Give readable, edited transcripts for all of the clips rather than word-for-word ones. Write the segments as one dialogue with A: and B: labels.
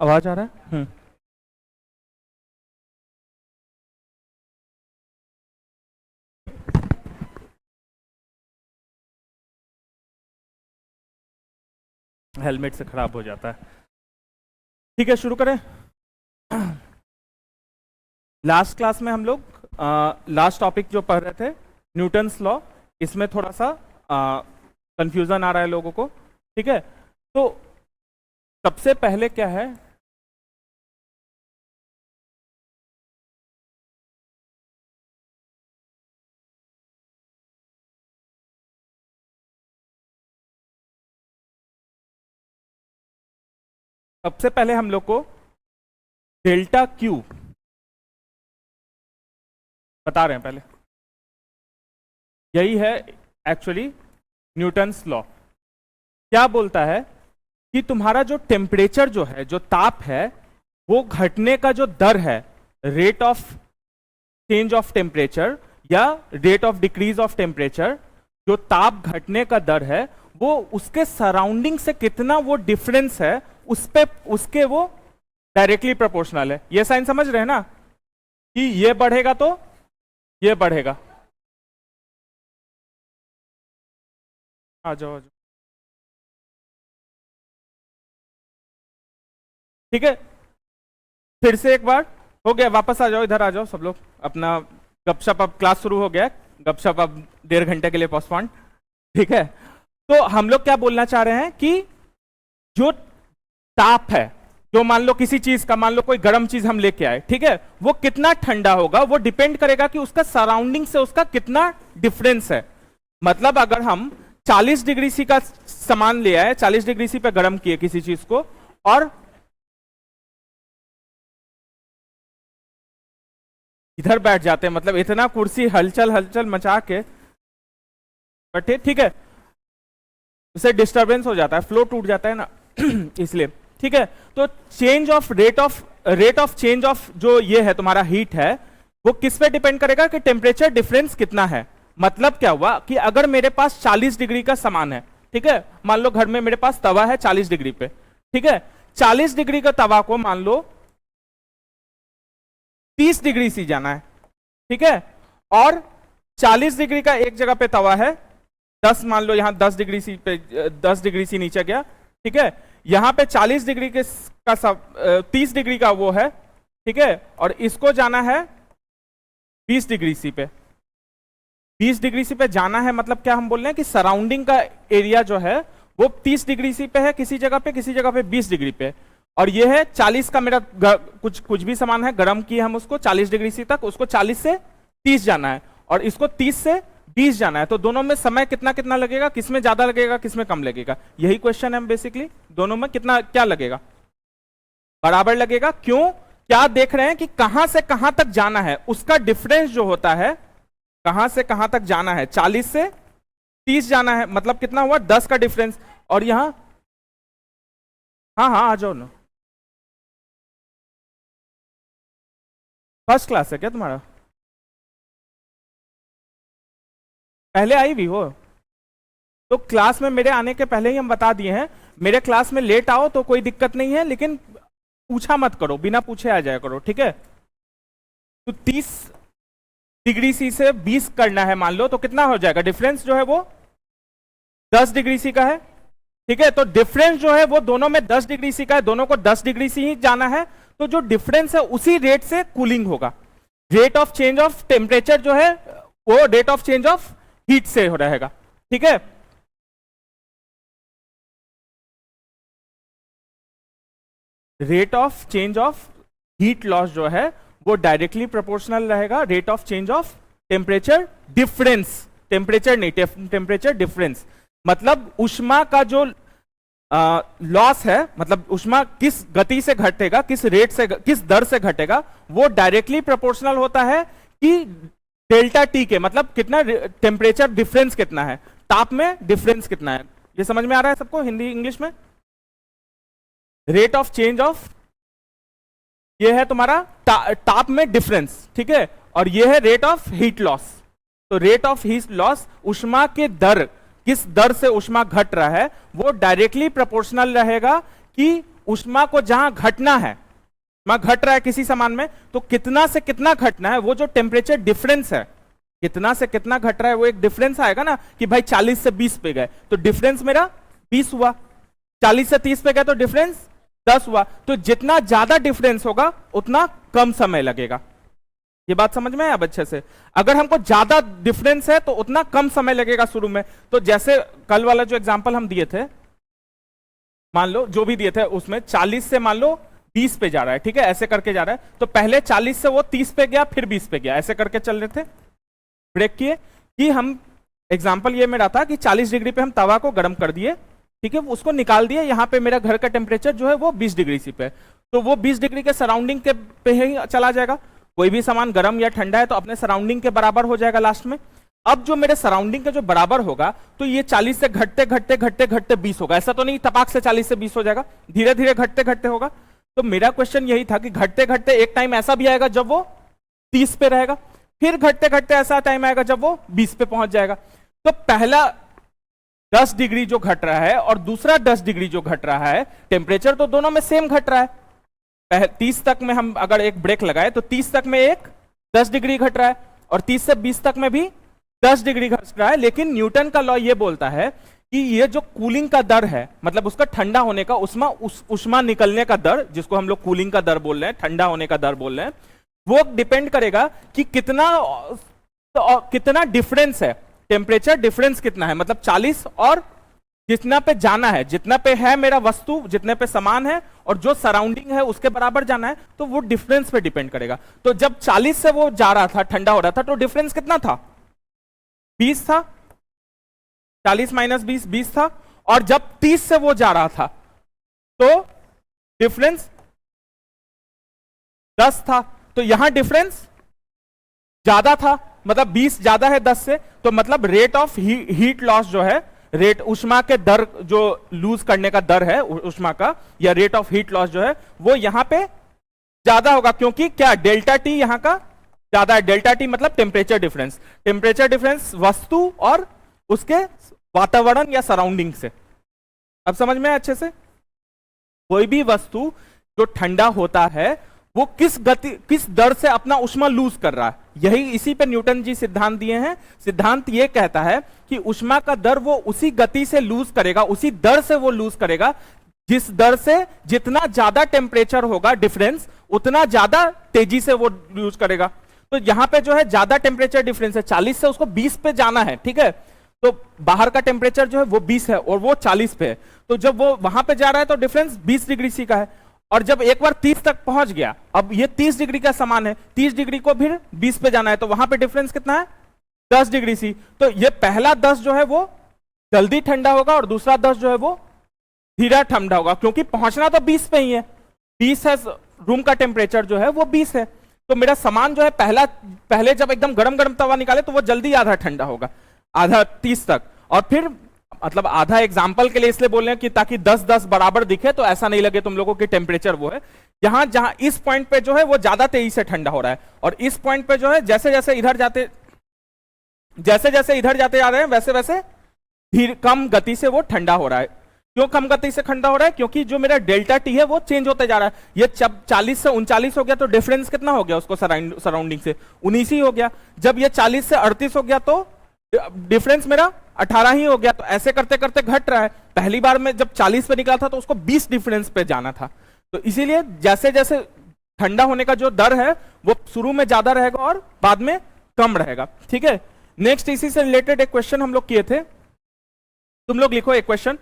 A: आवाज आ रहा है? हेलमेट से खराब हो जाता है। ठीक है, शुरू करें। लास्ट क्लास में हम लोग लास्ट टॉपिक जो पढ़ रहे थे न्यूटन्स लॉ, इसमें थोड़ा सा कंफ्यूजन आ रहा है लोगों को। ठीक है, तो सबसे पहले क्या है, सबसे पहले हम लोग को डेल्टा क्यू बता रहे हैं। पहले यही है एक्चुअली न्यूटन्स लॉ। क्या बोलता है कि तुम्हारा जो टेम्परेचर जो है, जो ताप है, वो घटने का जो दर है, rate of change of temperature या rate of decrease of temperature, जो ताप घटने का दर है, वो उसके सराउंडिंग से कितना वो डिफरेंस है, उस पे उसके वो डायरेक्टली प्रोपोर्शनल है। ये साइन समझ रहे हैं ना, कि ये बढ़ेगा तो ये बढ़ेगा। आ जाओ, आ जाओ। ठीक है, फिर से एक बार हो गया, वापस आ जाओ, इधर आ जाओ सब लोग। अपना गपशप, अब क्लास शुरू हो गया है, गपशप अब 1.5 घंटे के लिए पोस्टपोन। ठीक है, तो हम लोग क्या बोलना चाह रहे हैं कि जो ताप है, जो मान लो किसी चीज का, मान लो कोई गर्म चीज हम लेके आए, ठीक है, वो कितना ठंडा होगा, वो डिपेंड करेगा कि उसका सराउंडिंग से उसका कितना डिफरेंस है। मतलब अगर हम 40 डिग्री सी का सामान ले आए, 40 डिग्री सी पे गर्म किए किसी चीज को, और इधर बैठ जाते हैं, मतलब इतना कुर्सी हलचल हलचल मचा के बैठे, ठीक है, उससे डिस्टरबेंस हो जाता है, फ्लो टूट जाता है ना इसलिए। ठीक है, तो change of rate of change of जो ये है तुम्हारा हीट है, वो किस पे डिपेंड करेगा कि टेम्परेचर डिफरेंस कितना है। मतलब क्या हुआ कि अगर मेरे पास 40 डिग्री का सामान है, ठीक है, मान लो घर में मेरे पास तवा है 40 डिग्री पे, ठीक है, 40 डिग्री का तवा को मान लो 30 डिग्री सी जाना है, ठीक है, और 40 डिग्री का एक जगह पे तवा है, 10 मान लो यहां 10 डिग्री सी पे 10 डिग्री सी नीचे गया, ठीक है, यहां पे 40 डिग्री के का सब 30 डिग्री का वो है, ठीक है, और इसको जाना है 20 डिग्री सी पे। 20 डिग्री सी पे जाना है, मतलब क्या हम बोल रहे हैं कि सराउंडिंग का एरिया जो है वो 30 डिग्री सी पे है किसी जगह पे, किसी जगह पे 20 डिग्री पे, और ये है 40 का मेरा कुछ भी सामान है, गर्म किए हम उसको 40 डिग्री सी तक, उसको 40 से 30 जाना है, और इसको 30 से 20 जाना है। तो दोनों में समय कितना कितना लगेगा, किसमें ज्यादा लगेगा, किसमें कम लगेगा, यही क्वेश्चन है बेसिकली। दोनों में कितना क्या लगेगा, बराबर लगेगा। क्यों, क्या देख रहे हैं कि कहां से कहां तक जाना है, उसका डिफरेंस जो होता है, कहां से कहां तक जाना है, 40 से 30 जाना है, मतलब कितना हुआ 10 का डिफरेंस। और यहां हाँ हाँ आ जाओ ना, फर्स्ट क्लास है क्या तुम्हारा, पहले आई भी हो तो क्लास में मेरे आने के पहले ही हम बता दिए हैं, मेरे क्लास में लेट आओ तो कोई दिक्कत नहीं है, लेकिन पूछा मत करो, बिना पूछे आ जाया करो, ठीक है। तो 30 डिग्री सी से 20 करना है मान लो, तो कितना हो जाएगा, डिफरेंस जो है वो 10 डिग्री सी का है, ठीक है, तो डिफरेंस जो है वो दोनों में 10 डिग्री सी का है, दोनों को 10 डिग्री सी ही जाना है, तो जो डिफरेंस है उसी रेट से कूलिंग होगा। Rate of change of temperature जो है वो rate of change of heat से हो रहेगा, ठीक है। Rate of change of heat loss जो है वो डायरेक्टली प्रोपोर्शनल रहेगा rate of change of temperature difference, temperature नहीं, टेम्परेचर डिफरेंस। मतलब ऊष्मा का जो लॉस है, मतलब ऊष्मा किस गति से घटेगा, किस रेट से, किस दर से घटेगा, वो डायरेक्टली प्रोपोर्शनल होता है कि डेल्टा टी के, मतलब कितना टेम्परेचर डिफरेंस कितना है, ताप में डिफरेंस कितना है। ये समझ में आ रहा है सबको, हिंदी इंग्लिश में? रेट ऑफ चेंज ऑफ, ये है तुम्हारा ताप में डिफरेंस, ठीक है, और ये है रेट ऑफ हीट लॉस। तो रेट ऑफ हीट लॉस, ऊष्मा के दर, किस दर से ऊष्मा घट रहा है, वो डायरेक्टली प्रोपोर्शनल रहेगा कि उष्मा को जहां घटना है, उष्मा घट रहा है किसी सामान में, तो कितना से कितना घटना है, वो जो टेम्परेचर डिफरेंस है, कितना से कितना घट रहा है, वो एक डिफरेंस आएगा ना कि भाई 40 से 20 पे गए तो डिफरेंस मेरा 20 हुआ, 40 से 30 पे गए तो डिफरेंस 10 हुआ। तो जितना ज्यादा डिफरेंस होगा उतना कम समय लगेगा। ये बात समझ में है अब अच्छे से? अगर हमको ज्यादा डिफरेंस है तो उतना कम समय लगेगा शुरू में। तो जैसे कल वाला जो एग्जांपल हम दिए थे, मान लो जो भी दिए थे उसमें 40 से मान लो 20 पे जा रहा है, ठीक है, ऐसे करके जा रहा है, तो पहले 40 से वो 30 पे गया, फिर 20 पे गया, ऐसे करके चल रहे थे। ब्रेक किए कि हम एग्जांपल ये मेरा था कि 40 डिग्री पे हम तवा को गर्म कर दिए, ठीक है, उसको निकाल दिए, यहाँ पे मेरा घर का टेम्परेचर जो है वो 20 डिग्री सी पे, तो वो 20 डिग्री के सराउंडिंग के पे ही चला जाएगा। कोई भी सामान गर्म या ठंडा है तो अपने सराउंडिंग के बराबर हो जाएगा लास्ट में। अब जो मेरे सराउंडिंग के जो बराबर होगा, तो ये 40 से घटते घटते घटते घटते 20 होगा, ऐसा तो नहीं तपाक से 40 से 20 हो जाएगा, धीरे धीरे घटते घटते होगा। तो मेरा क्वेश्चन यही था कि घटते घटते एक टाइम ऐसा भी आएगा जब वो 30 पे रहेगा, फिर घटते घटते ऐसा टाइम आएगा जब वो 20 पे पहुंच जाएगा। तो पहला 10 डिग्री जो घट रहा है और दूसरा 10 डिग्री जो घट रहा है, टेम्परेचर तो दोनों में सेम घट रहा है। 30 तक में हम अगर एक ब्रेक लगाए तो 30 तक में एक 10 डिग्री घट रहा है और 30 से 20 तक में भी 10 डिग्री घट रहा है। लेकिन न्यूटन का लॉ ये बोलता है कि ये जो कूलिंग का दर है, मतलब उसका ठंडा होने का उष्मा निकलने का दर, जिसको हम लोग कूलिंग का दर बोल रहे हैं, ठंडा होने का दर बोल रहे हैं, वो डिपेंड करेगा कि कितना डिफरेंस है, टेम्परेचर डिफरेंस कितना है, मतलब 40 और जितना पे जाना है, जितना पे है मेरा वस्तु, जितने पे सामान है और जो सराउंडिंग है उसके बराबर जाना है, तो वो डिफरेंस पे डिपेंड करेगा। तो जब 40 से वो जा रहा था, ठंडा हो रहा था, तो डिफरेंस कितना था? 20 था, 40 माइनस 20 20 था। और जब 30 से वो जा रहा था तो डिफरेंस 10 था। तो यहां डिफरेंस ज्यादा था, मतलब 20 ज्यादा है 10 से, तो मतलब रेट ऑफ हीट लॉस जो है, रेट उष्मा के दर जो लूज करने का दर है उष्मा का, या रेट ऑफ हीट लॉस जो है, वो यहां पे ज्यादा होगा, क्योंकि क्या डेल्टा टी यहां का ज्यादा है। डेल्टा टी मतलब टेम्परेचर डिफरेंस, टेम्परेचर डिफरेंस वस्तु और उसके वातावरण या सराउंडिंग से। अब समझ में अच्छे से? कोई भी वस्तु जो ठंडा होता है वो किस दर से अपना उष्मा लूज कर रहा है, यही इसी पे न्यूटन जी सिद्धांत दिए हैं। सिद्धांत ये कहता है कि उष्मा का दर वो उसी गति से लूज करेगा, उसी दर से वो लूज करेगा जिस दर से जितना ज्यादा टेम्परेचर होगा डिफरेंस, उतना ज्यादा तेजी से वो लूज करेगा। तो यहां पे जो है ज्यादा टेम्परेचर डिफरेंस है, 40 से उसको 20 पे जाना है, ठीक है, तो बाहर का टेम्परेचर जो है वो 20 है और वो 40 पे है, तो जब वो वहां पे जा रहा है तो डिफरेंस 20 डिग्री सी का है। और जब एक बार 30 तक पहुंच गया, अब ये 30 डिग्री का समान है, 30 डिग्री को फिर 20 पे जाना है, तो वहां पे डिफरेंस कितना है? 10 डिग्री सी। तो ये पहला 10 जो है वो जल्दी ठंडा होगा और दूसरा 10 जो है वो धीरा ठंडा होगा, क्योंकि पहुंचना तो 20 पे ही है, 20 है रूम का टेम्परेचर जो है वो 20 है। तो मेरा सामान जो है पहले जब एकदम गरम गरम तवा निकाले तो वो जल्दी आधा ठंडा होगा, आधा 30 तक, और फिर मतलब आधा एग्जाम्पल के लिए इसलिए बोल रहे हैं कि ताकि 10-10 बराबर दिखे, तो ऐसा नहीं लगे तुम लोगों की टेम्परेचर वो है। जहां इस पॉइंट पे जो है वो ज्यादा तेजी से ठंडा हो रहा है, और इस पॉइंट पे जो है जैसे जैसे इधर जाते जा रहे हैं वैसे वैसे कम गति से वो ठंडा हो रहा है। क्यों कम गति से ठंडा हो रहा है? क्योंकि जो मेरा डेल्टा टी है वो चेंज होते जा रहा है। ये जब 40 से 39 हो गया तो डिफरेंस कितना हो गया उसको सराउंडिंग से? 19 ही हो गया। जब ये 40 से 38 हो गया तो डिफरेंस मेरा 18 ही हो गया। तो ऐसे करते करते घट रहा है। पहली बार में जब 40 पे निकला था तो उसको 20 डिफरेंस पे जाना था। तो इसीलिए जैसे जैसे ठंडा होने का जो दर है वो शुरू में ज्यादा रहेगा और बाद में कम रहेगा। ठीक है, नेक्स्ट इसी से रिलेटेड एक क्वेश्चन हम लोग किए थे, तुम लोग लिखो एक क्वेश्चन।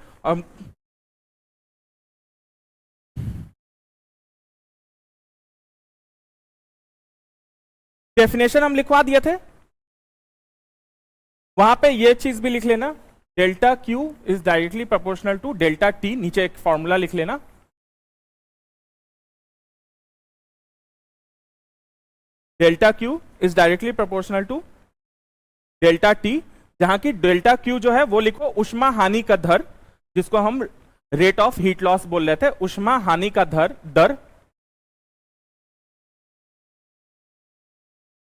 A: डेफिनेशन हम लिखवा दिए थे, वहां पे ये चीज भी लिख लेना, delta q is directly proportional to delta t. नीचे एक फॉर्मूला लिख लेना, delta q is directly proportional to delta t, जहां की डेल्टा क्यू जो है वो लिखो उष्मा हानि का दर, जिसको हम रेट ऑफ हीट लॉस बोल रहे थे। उष्मा हानि का दर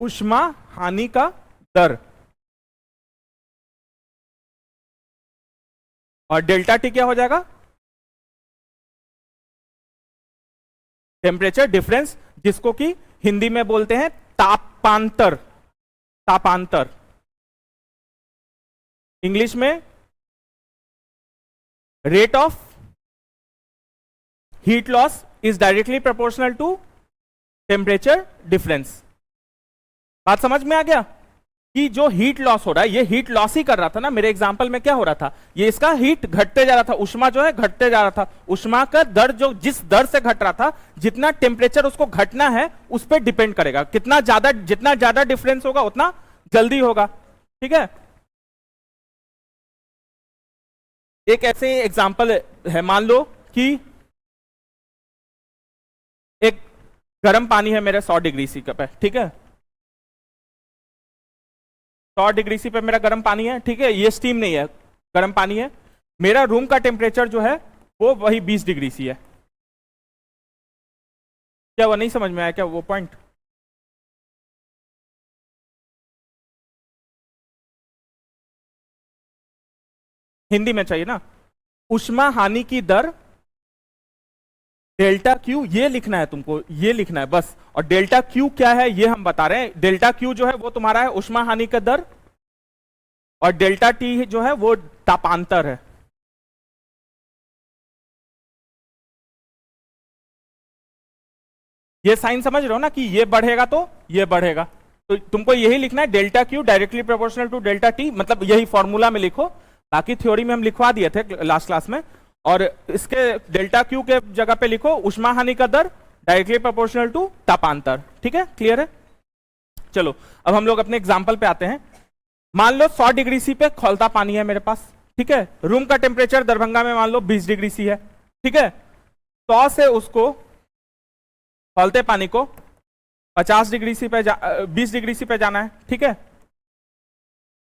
A: उष्मा हानि का दर, और डेल्टा टी क्या हो जाएगा? टेम्परेचर डिफरेंस, जिसको कि हिंदी में बोलते हैं तापांतर, तापांतर। इंग्लिश में rate of heat loss is directly proportional to temperature difference. बात समझ में आ गया कि जो हीट लॉस हो रहा है, ये हीट लॉस ही कर रहा था ना। मेरे एग्जांपल में क्या हो रहा था, ये इसका हीट घटते जा रहा था, उष्मा जो है घटते जा रहा था। उष्मा का दर जो जिस दर से घट रहा था, जितना टेम्परेचर उसको घटना है उस पर डिपेंड करेगा। कितना ज्यादा, जितना ज्यादा डिफरेंस होगा उतना जल्दी होगा। ठीक है, एक ऐसे एग्जाम्पल है, मान लो कि एक गर्म पानी है मेरे 100 डिग्री सी पे, ठीक है, 100 डिग्री सी पे मेरा गर्म पानी है, ठीक है, ये स्टीम नहीं है, गर्म पानी है। मेरा रूम का टेम्परेचर जो है वो वही 20 डिग्री सी है। क्या वो नहीं समझ में आया क्या वो पॉइंट? हिंदी में चाहिए ना। उष्मा हानि की दर डेल्टा क्यू, ये लिखना है तुमको, ये लिखना है बस। और डेल्टा क्यू क्या है ये हम बता रहे हैं। डेल्टा क्यू जो है वो तुम्हारा है उष्मा हानि का दर, और डेल्टा टी जो है वो तापांतर है। ये साइन समझ रहे हो ना कि ये बढ़ेगा तो ये बढ़ेगा, तो तुमको यही लिखना है, delta q directly proportional to delta t, मतलब यही फॉर्मूला में लिखो। बाकी थ्योरी में हम लिखवा दिए थे लास्ट क्लास में, और इसके डेल्टा क्यू के जगह पे लिखो उष्मा हानि का दर डायरेक्टली प्रोपोर्शनल टू तापांतर। ठीक है, क्लियर है? चलो अब हम लोग अपने एग्जांपल पे आते हैं। मान लो 100 डिग्री सी पे खौलता पानी है मेरे पास, ठीक है, रूम का टेम्परेचर दरभंगा में मान लो 20 डिग्री सी है, ठीक है। 100 से उसको खौलते पानी को 50 डिग्री सी पे 20 डिग्री सी पे जाना है, ठीक है,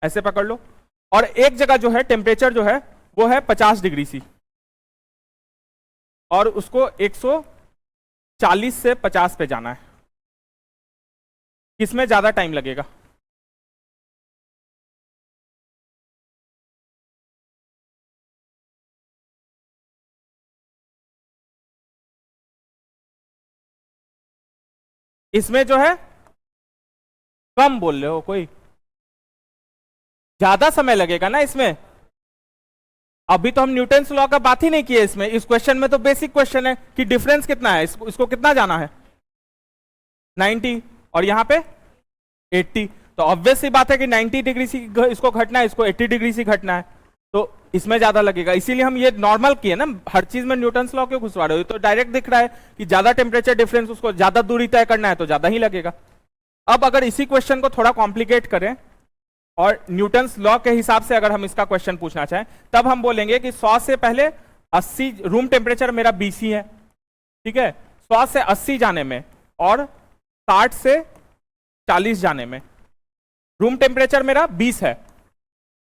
A: ऐसे पकड़ लो। और एक जगह जो है टेम्परेचर जो है वो है 50 डिग्री सी, और उसको 140 से 50 पे जाना है। किसमें ज्यादा टाइम लगेगा? इसमें जो है कम बोल रहे हो, कोई ज्यादा समय लगेगा ना इसमें। अभी तो हम न्यूटन्स लॉ का बात ही नहीं किए इसमें। इस क्वेश्चन में तो बेसिक क्वेश्चन है कि डिफरेंस कितना है, इसको कितना जाना है 90, और यहां पे 80। तो ऑब्वियस सी बात है कि 90 डिग्री सी इसको घटना है, इसको 80 डिग्री सी घटना है, तो इसमें ज्यादा लगेगा। इसीलिए हम ये नॉर्मल किए ना, हर चीज में न्यूटन्स लॉ क्यों घुसवा रहे हो? तो डायरेक्ट दिख रहा है कि ज्यादा टेम्परेचर डिफरेंस, उसको ज्यादा दूरी तय करना है तो ज्यादा ही लगेगा। अब अगर इसी क्वेश्चन को थोड़ा कॉम्प्लिकेट करें और न्यूटन्स लॉ के हिसाब से अगर हम इसका क्वेश्चन पूछना चाहें, तब हम बोलेंगे कि 100 से पहले 80, रूम टेम्परेचर मेरा 20 ही है, ठीक है, 100 से 80 जाने में और 60 से 40 जाने में रूम टेम्परेचर मेरा 20 है।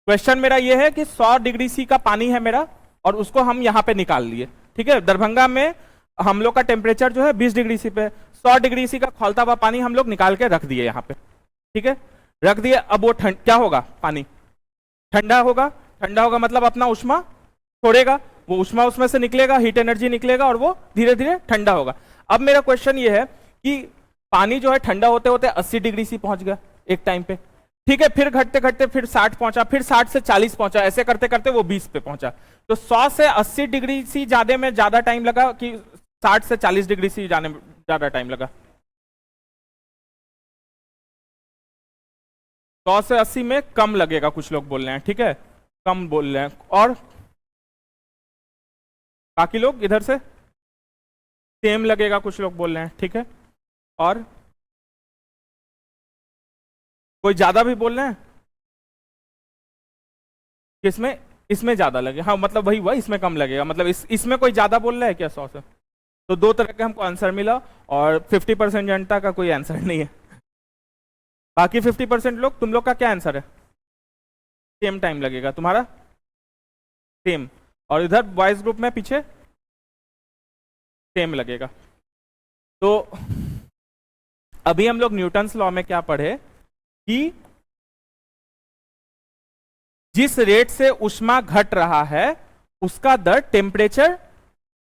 A: क्वेश्चन मेरा यह है कि 100 डिग्री सी का पानी है मेरा, और उसको हम यहां पे निकाल लिए, ठीक है। दरभंगा में हम लोग का टेम्परेचर जो है 20 डिग्री सी पे, 100 डिग्री सी का खौलता हुआ पानी हम लोग निकाल के रख दिए यहां पे, ठीक है, रख दिए। अब वो क्या होगा, पानी ठंडा होगा। ठंडा होगा मतलब अपना उष्मा छोड़ेगा, वो उष्मा उसमें से निकलेगा, हीट एनर्जी निकलेगा, और वो धीरे धीरे ठंडा होगा। अब मेरा क्वेश्चन ये है कि पानी जो है ठंडा होते होते 80 डिग्री सी पहुंच गया एक टाइम पे, ठीक है, फिर घटते घटते फिर 60 पहुंचा, फिर 60 से 40 पहुंचा, ऐसे करते करते वो 20 पे पहुंचा। तो 100 से 80 डिग्री सी जाने में ज्यादा टाइम लगा कि 60 से 40 डिग्री सी जाने में ज्यादा टाइम लगा? 100 से 80 में कम लगेगा, कुछ लोग बोल रहे हैं, ठीक है, कम बोल रहे हैं। और बाकी लोग इधर से सेम लगेगा, कुछ लोग बोल रहे हैं, ठीक है। और कोई ज्यादा भी बोल रहे हैं किसमें, इसमें ज्यादा लगे, हाँ मतलब वही हुआ, इसमें कम लगेगा, मतलब इसमें कोई ज्यादा बोल रहा है क्या 100 से? तो दो तरह के हमको आंसर मिला, और 50% जनता का कोई आंसर नहीं है। बाकी 50% लोग, तुम लोग का क्या आंसर है? सेम टाइम लगेगा तुम्हारा, सेम। और इधर बॉयज ग्रुप में पीछे सेम लगेगा। तो अभी हम लोग न्यूटन्स लॉ में क्या पढ़े कि जिस रेट से ऊष्मा घट रहा है उसका दर टेम्परेचर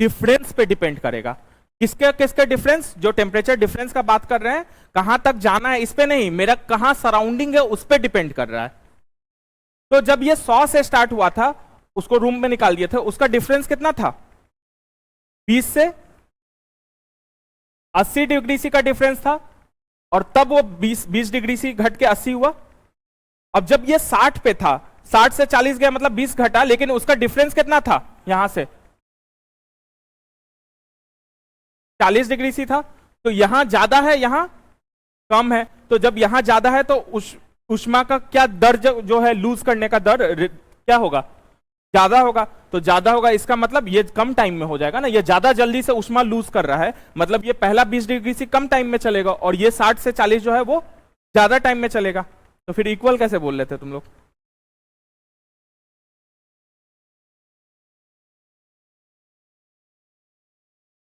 A: डिफरेंस पे डिपेंड करेगा। किसके किसके डिफरेंस, जो टेम्परेचर डिफरेंस का बात कर रहे हैं, कहां तक जाना है इस पे नहीं, मेरा कहां सराउंडिंग है उस पे डिपेंड कर रहा है। तो जब ये 100 से स्टार्ट हुआ था, उसको रूम में निकाल दिए थे, उसका डिफरेंस कितना था, 20 से 80 डिग्री सी का डिफरेंस था, और तब वो 20 डिग्री सी घट के 80 हुआ। अब जब ये 60 पे था, 60 से 40 गया मतलब 20 घटा, लेकिन उसका डिफरेंस कितना था, यहां से 40 डिग्री सी था। तो यहां ज्यादा है, यहां कम है। तो जब यहां ज्यादा है तो ऊष्मा का क्या दर जो है लूज करने का दर क्या होगा, ज्यादा होगा। तो ज्यादा होगा इसका मतलब ये कम टाइम में हो जाएगा ना, ये ज्यादा जल्दी से ऊष्मा लूज कर रहा है, मतलब ये पहला 20 डिग्री से कम टाइम में चलेगा, और ये 60 से 40 जो है वो ज्यादा टाइम में चलेगा। तो फिर इक्वल कैसे बोल लेते तुम लोग?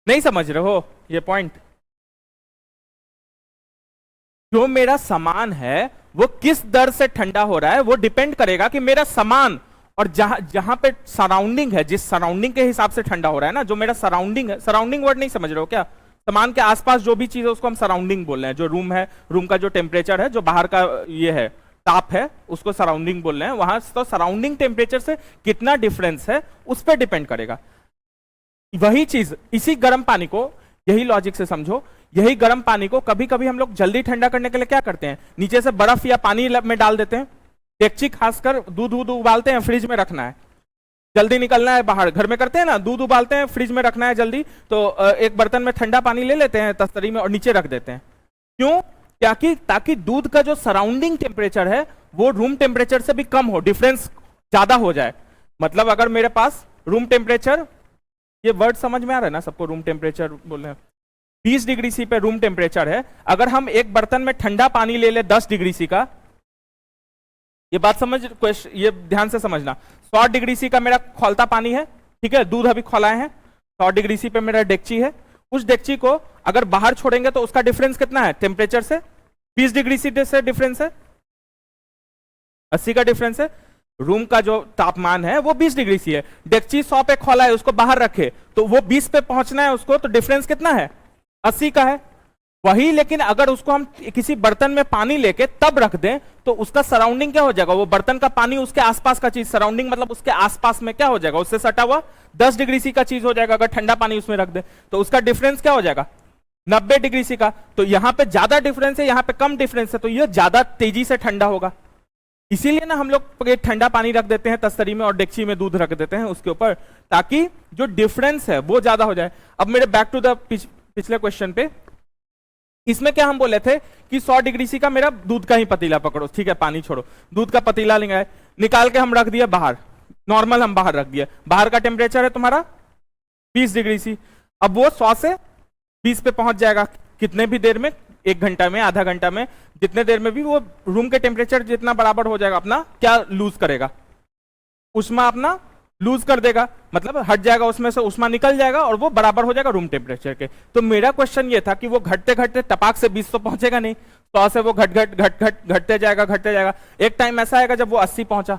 A: नहीं समझ रहे हो ये पॉइंट? जो मेरा सामान है वो किस दर से ठंडा हो रहा है, वो डिपेंड करेगा कि मेरा सामान और जहां पे सराउंडिंग है, जिस सराउंडिंग के हिसाब से ठंडा हो रहा है ना, जो मेरा सराउंडिंग है, सराउंडिंग वर्ड नहीं समझ रहे हो क्या? सामान के आसपास जो भी चीज है उसको हम सराउंडिंग बोल रहे हैं। जो रूम है, रूम का जो टेम्परेचर है, जो बाहर का ये है ताप है, उसको सराउंडिंग बोल रहे हैं। वहां तो सराउंडिंग टेम्परेचर से कितना डिफरेंस है उस पर डिपेंड करेगा। वही चीज इसी गर्म पानी को, यही लॉजिक से समझो, यही गर्म पानी को कभी कभी हम लोग जल्दी ठंडा करने के लिए क्या करते हैं, नीचे से बर्फ या पानी में डाल देते हैं। डेगची खासकर दूध उबालते हैं, फ्रिज में रखना है, जल्दी निकलना है बाहर, घर में करते हैं ना, दूध उबालते हैं, फ्रिज में रखना है जल्दी, तो एक बर्तन में ठंडा पानी ले लेते हैं तस्तरी में और नीचे रख देते हैं। क्यों? ताकि दूध का जो सराउंडिंग टेम्परेचर है वो रूम टेम्परेचर से भी कम हो, डिफरेंस ज्यादा हो जाए। मतलब अगर मेरे पास रूम टेम्परेचर, ये वर्ड समझ में आ रहा है ना सबको, रूम टेम्परेचर बोल रहे हैं, 20 डिग्री सी पे रूम टेम्परेचर है, अगर हम एक बर्तन में ठंडा पानी ले ले 10 डिग्री सी का, ये बात समझ, ये ध्यान से समझना, 100 डिग्री सी का मेरा खौलता पानी है, ठीक है, दूध अभी खौलाए हैं, 100 डिग्री सी पे मेरा डेगची है, उस डेगची को अगर बाहर छोड़ेंगे तो उसका डिफरेंस कितना है टेम्परेचर से, 20 डिग्री सी से डिफरेंस है, 80 का डिफरेंस है। रूम का जो तापमान है वो 20 डिग्री सी है, डेगची 100 पे खोला है, उसको बाहर रखे तो वो 20 पे पहुंचना है उसको, तो डिफरेंस कितना है, 80 का है। वही लेकिन अगर उसको हम किसी बर्तन में पानी लेके तब रख दें तो उसका सराउंडिंग क्या हो जाएगा, वो बर्तन का पानी उसके आसपास का चीज, सराउंडिंग मतलब उसके आसपास में क्या हो जाएगा, उससे सटा हुआ 10 डिग्री सी का चीज हो जाएगा। अगर ठंडा पानी उसमें रख दे तो उसका डिफरेंस क्या हो जाएगा, 90 डिग्री सी का। तो यहां पे ज्यादा डिफरेंस है, यहां पे कम डिफरेंस है, तो यह ज्यादा तेजी से ठंडा होगा। इसीलिए ना हम लोग ठंडा पानी रख देते हैं तस्तरी में और डेगची में दूध रख देते हैं उसके ऊपर, ताकि जो डिफरेंस है वो ज्यादा हो जाए। अब मेरे बैक टू द पिछले क्वेश्चन पे, इसमें क्या हम बोले थे कि 100 डिग्री सी का मेरा दूध का ही पतीला पकड़ो, ठीक है, पानी छोड़ो, दूध का पतीला लेंगे, निकाल के हम रख दिए बाहर, नॉर्मल हम बाहर रख दिए, बाहर का टेम्परेचर है तुम्हारा 20 डिग्री सी। अब वो 100 से 20 पे पहुंच जाएगा कितने भी देर में, 1 घंटा में, आधा घंटा में, जितने देर में भी वो रूम के टेम्परेचर जितना बराबर हो जाएगा, अपना क्या लूज करेगा, उष्मा अपना लूज कर देगा, मतलब हट जाएगा, उसमें से उष्मा निकल जाएगा और वो बराबर हो जाएगा रूम टेम्परेचर के। तो मेरा क्वेश्चन ये था कि वो घटते घटते टपाक से 20 तो पहुंचेगा नहीं, 100 से वो घटते जाएगा। एक टाइम ऐसा आएगा जब वो 80 पहुंचा,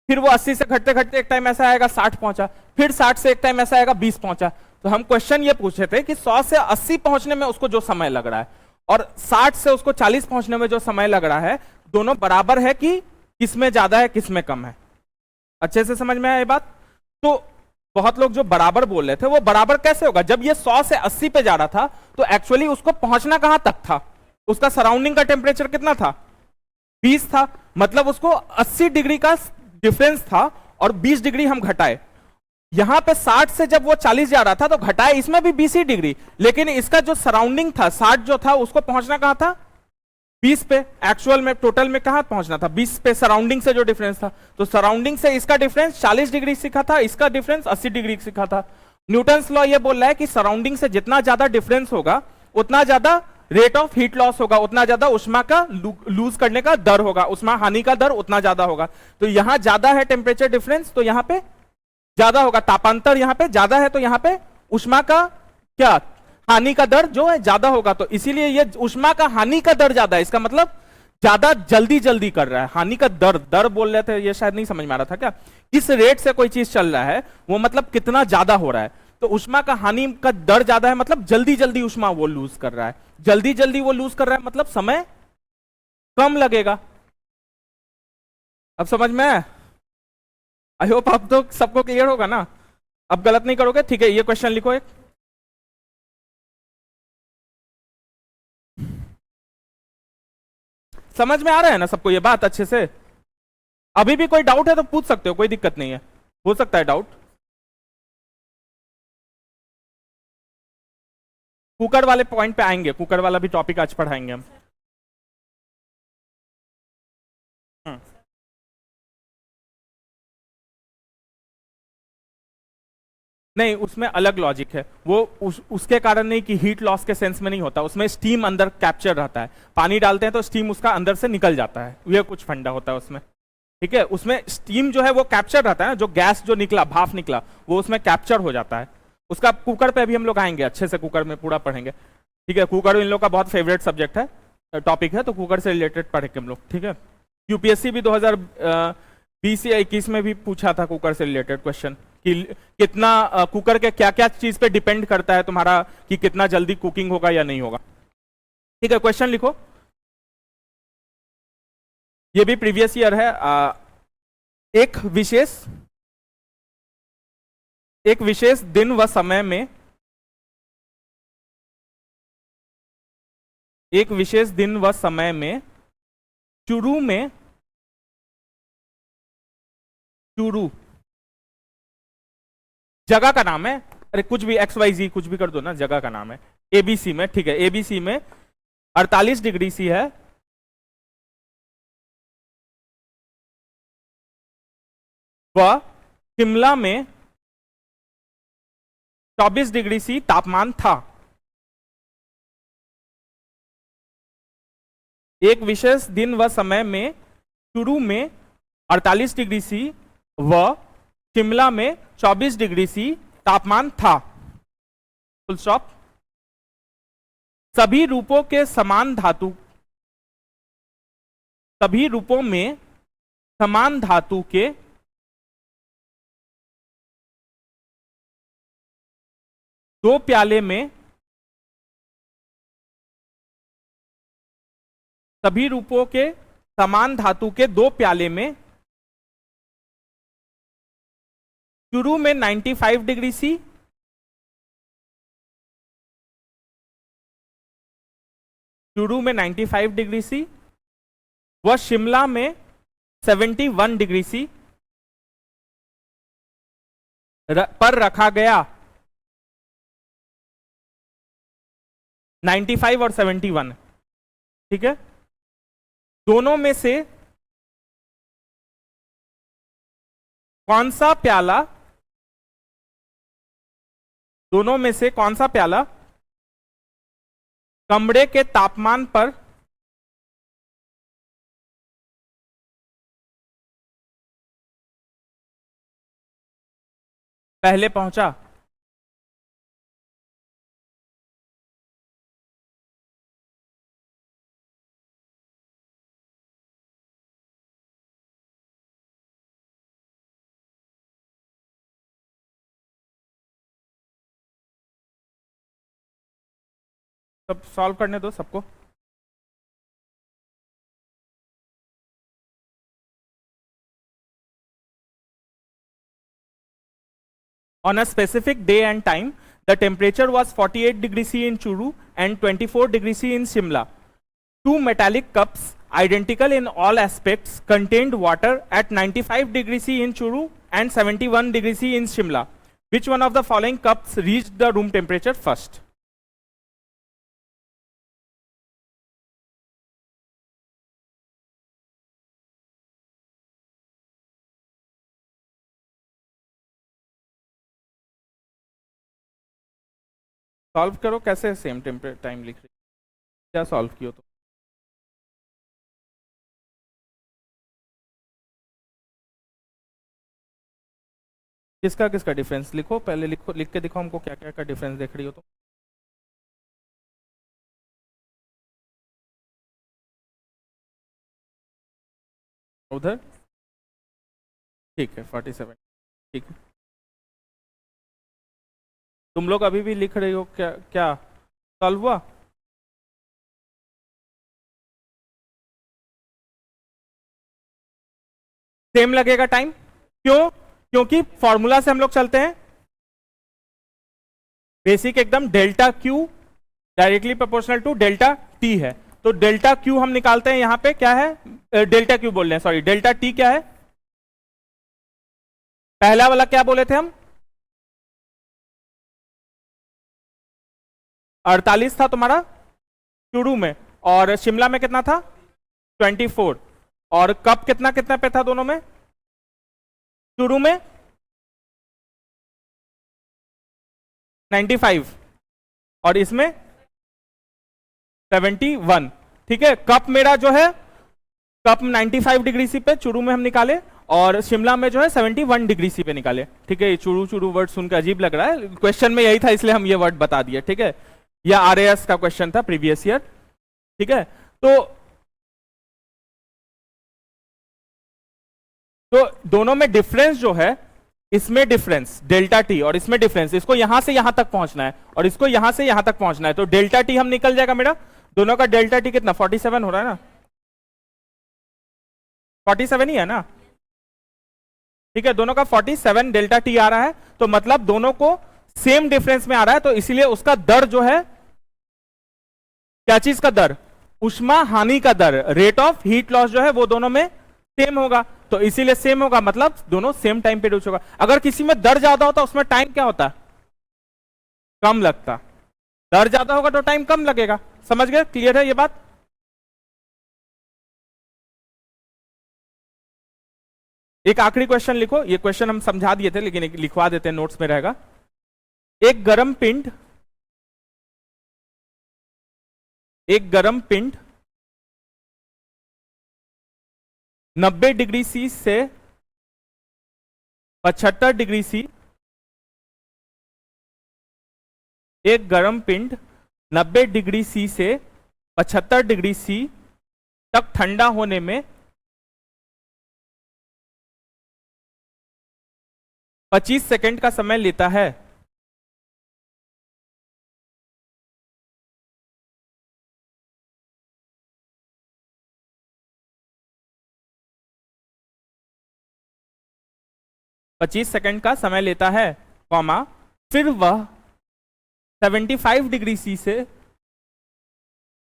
A: फिर वो 80 से घटते घटते एक टाइम ऐसा आएगा 60 पहुंचा, फिर 60 से एक टाइम ऐसा आएगा 20 पहुंचा। तो हम क्वेश्चन ये पूछे थे कि 100 से 80 पहुंचने में उसको जो समय लग रहा है और 60 से उसको 40 पहुंचने में जो समय लग रहा है, दोनों बराबर है कि किसमें ज्यादा है किसमें कम है? अच्छे से समझ में आया ये बात? तो बहुत लोग जो बराबर बोल रहे थे, वो बराबर कैसे होगा, जब ये 100 से 80 पे जा रहा था तो एक्चुअली उसको पहुंचना कहां तक था, उसका सराउंडिंग का टेम्परेचर कितना था, 20 था, मतलब उसको 80 डिग्री का डिफरेंस था और 20 डिग्री हम घटाए। यहां पे 60 से जब वो 40 जा रहा था तो घटाए इसमें भी 20 डिग्री, लेकिन इसका जो सराउंडिंग था 60 जो था उसको पहुंचना कहां था, 20 पे। एक्चुअल में टोटल में कहां पहुंचना था, 20 पे, सराउंडिंग से जो डिफरेंस था। तो सराउंडिंग से इसका डिफरेंस 40 डिग्री सीखा था, इसका डिफरेंस 80 डिग्री सीखा था। न्यूटन्स लॉ ये बोल रहा है कि सराउंडिंग से जितना ज्यादा डिफरेंस होगा उतना ज्यादा रेट ऑफ हीट लॉस होगा, उतना ज्यादा उष्मा का लूज करने का दर होगा, उष्मा हानि का दर उतना ज्यादा होगा। तो यहां ज्यादा है टेम्परेचर डिफरेंस तो यहां पे ज्यादा होगा, तापांतर यहां पे ज्यादा है तो यहां पे उष्मा का क्या, हानि का दर जो है ज्यादा होगा। तो इसीलिए ये उष्मा का हानि का दर ज्यादा है, इसका मतलब ज्यादा जल्दी कर रहा है। हानि का दर बोल रहे थे, ये शायद नहीं समझ में आ रहा था क्या, किस रेट से कोई चीज चल रहा है वो मतलब कितना ज्यादा हो रहा है। तो ऊष्मा का हानि का दर ज्यादा है, मतलब जल्दी जल्दी ऊष्मा वो लूज कर रहा है, जल्दी जल्दी वो लूज कर रहा है, मतलब समय कम लगेगा। अब समझ में आया? आई होप आप तो सबको क्लियर होगा ना, अब गलत नहीं करोगे, ठीक है? ये क्वेश्चन लिखो एक। समझ में आ रहा है ना सबको ये बात अच्छे से? अभी भी कोई डाउट है तो पूछ सकते हो, कोई दिक्कत नहीं है, हो सकता है डाउट। कुकर वाले पॉइंट पे आएंगे, कुकर वाला भी टॉपिक आज पढ़ाएंगे हम। हम्म। नहीं, उसमें अलग लॉजिक है वो, उसके कारण नहीं कि हीट लॉस के सेंस में नहीं होता, उसमें स्टीम अंदर कैप्चर रहता है, पानी डालते हैं तो स्टीम उसका अंदर से निकल जाता है, ये कुछ फंडा होता है उसमें। ठीक है, उसमें स्टीम जो है वो कैप्चर रहता है ना, जो गैस जो निकला, भाप निकला, वो उसमें कैप्चर हो जाता है उसका। कुकर पे भी हम लोग आएंगे अच्छे से, कुकर में पूरा पढ़ेंगे। ठीक है, कुकर इन लोग का बहुत फेवरेट सब्जेक्ट है, टॉपिक है, तो कुकर से रिलेटेड पढ़ेंगे हम लोग। ठीक है, यूपीएससी भी 2020 या 21 में भी पूछा था कुकर से रिलेटेड क्वेश्चन कि कितना कुकर के क्या क्या चीज पे डिपेंड करता है तुम्हारा, कि कितना जल्दी कुकिंग होगा या नहीं होगा। ठीक है, क्वेश्चन लिखो, ये भी प्रीवियस ईयर है। एक विशेष दिन व समय में, एक विशेष दिन व समय में चुरू में, चुरू जगह का नाम है, अरे कुछ भी XYZ कुछ भी कर दो ना, जगह का नाम है, एबीसी में। ठीक है, एबीसी में 48 डिग्री सी है, व शिमला में 24 डिग्री सी तापमान था। एक विशेष दिन व समय में चुरू में 48 डिग्री सी व शिमला में 24 डिग्री सी तापमान था। Full stop. सभी रूपों के समान धातु, सभी रूपों में समान धातु के दो प्याले में, सभी रूपों के समान धातु के दो प्याले में चुरू में 95 डिग्री सी, चुरू में 95 डिग्री सी व शिमला में 71 डिग्री सी पर रखा गया। 95 और 71, ठीक है? दोनों में से कौन सा प्याला, दोनों में से कौन सा प्याला कमरे के तापमान पर पहले पहुंचा? सब सॉल्व करने दो सबको। On a specific day and time, the temperature was 48 degrees C in Churu and 24 degrees C in Shimla. Two metallic cups, identical in all aspects, contained water at 95 degrees C in Churu and 71 degrees C in Shimla. Which one of the following cups reached the room temperature first? Solve करो, कैसे same temperature time लिख रही, क्या solve किया तो? किसका किसका difference लिखो, पहले लिखो, लिख के दिखाओ हमको क्या क्या का डिफरेंस देख रही हो तो। उधर ठीक है 47, ठीक है। तुम लोग अभी भी लिख रहे हो क्या? क्या सॉल्व हुआ? सेम लगेगा टाइम, क्यों? क्योंकि फॉर्मूला से हम लोग चलते हैं बेसिक एकदम, delta q directly proportional to delta t है। तो डेल्टा क्यू हम निकालते हैं, यहां पे क्या है, डेल्टा क्यू बोल रहे हैं, सॉरी डेल्टा टी क्या है? पहला वाला क्या बोले थे हम? 48 था तुम्हारा शुरू में, और शिमला में कितना था? 24। और कप कितना कितना पे था दोनों में शुरू में? 95, और इसमें 71। ठीक है, कप मेरा जो है, कप 95 डिग्री सी पे चुरू में हम निकाले, और शिमला में जो है 71 डिग्री सी पे निकाले। ठीक है, चुरू चुरू वर्ड सुनकर अजीब लग रहा है, क्वेश्चन में यही था इसलिए हम ये वर्ड बता दिए। ठीक है, यह आरएएस का क्वेश्चन था प्रीवियस ईयर। ठीक है, तो दोनों में डिफरेंस जो है, इसमें डिफरेंस डेल्टा टी और इसमें डिफरेंस, इसको यहां से यहां तक पहुंचना है और इसको यहां से यहां तक पहुंचना है, तो डेल्टा टी हम निकल जाएगा मेरा, दोनों का डेल्टा टी कितना 47 हो रहा है ना, 47 ही है ना। ठीक है, दोनों का 47 डेल्टा टी आ रहा है, तो मतलब दोनों को सेम डिफरेंस में आ रहा है, तो इसीलिए उसका दर जो है, क्या चीज का दर? उष्मा हानि का दर, रेट ऑफ हीट लॉस जो है वो दोनों में सेम होगा, तो इसीलिए सेम होगा, मतलब दोनों सेम टाइम पे रीच होगा। अगर किसी में दर ज्यादा होता उसमें टाइम क्या होता? कम लगता। दर ज्यादा होगा तो टाइम कम लगेगा। समझ गए? क्लियर है ये बात? एक आखिरी क्वेश्चन लिखो, ये क्वेश्चन हम समझा दिए थे लेकिन लिखवा देते हैं, नोट्स में रहेगा। एक गर्म पिंड 90 डिग्री सी से 75 डिग्री सी, एक गर्म पिंड 90 डिग्री सी से 75 डिग्री सी तक ठंडा होने में 25 सेकंड का समय लेता है। पच्चीस सेकंड का समय लेता है, कॉमा, फिर वह 75 डिग्री सी से,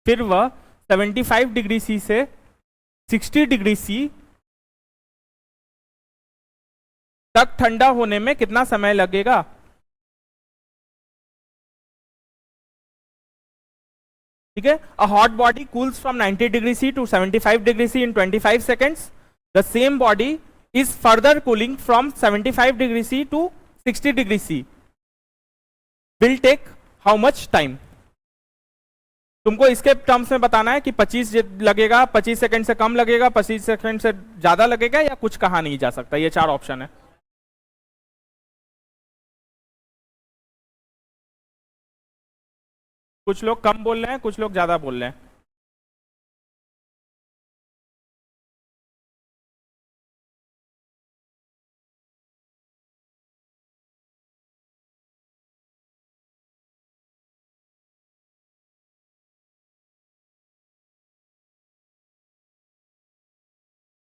A: फिर वह 75 डिग्री सी से 60 डिग्री सी तक ठंडा होने में कितना समय लगेगा? ठीक है, a hot body cools from 90 degree C to 75 degree C in 25 seconds. The same body is further cooling from 75 degree C to 60 degree C, will take how much time? तुमको इसके टर्म्स में बताना है कि 25 लगेगा, 25 सेकंड से कम लगेगा, 25 second से ज्यादा लगेगा, या कुछ कहा नहीं जा सकता। ये 4 ऑप्शन है। कुछ लोग कम बोल रहे हैं, कुछ लोग ज्यादा बोल रहे हैं।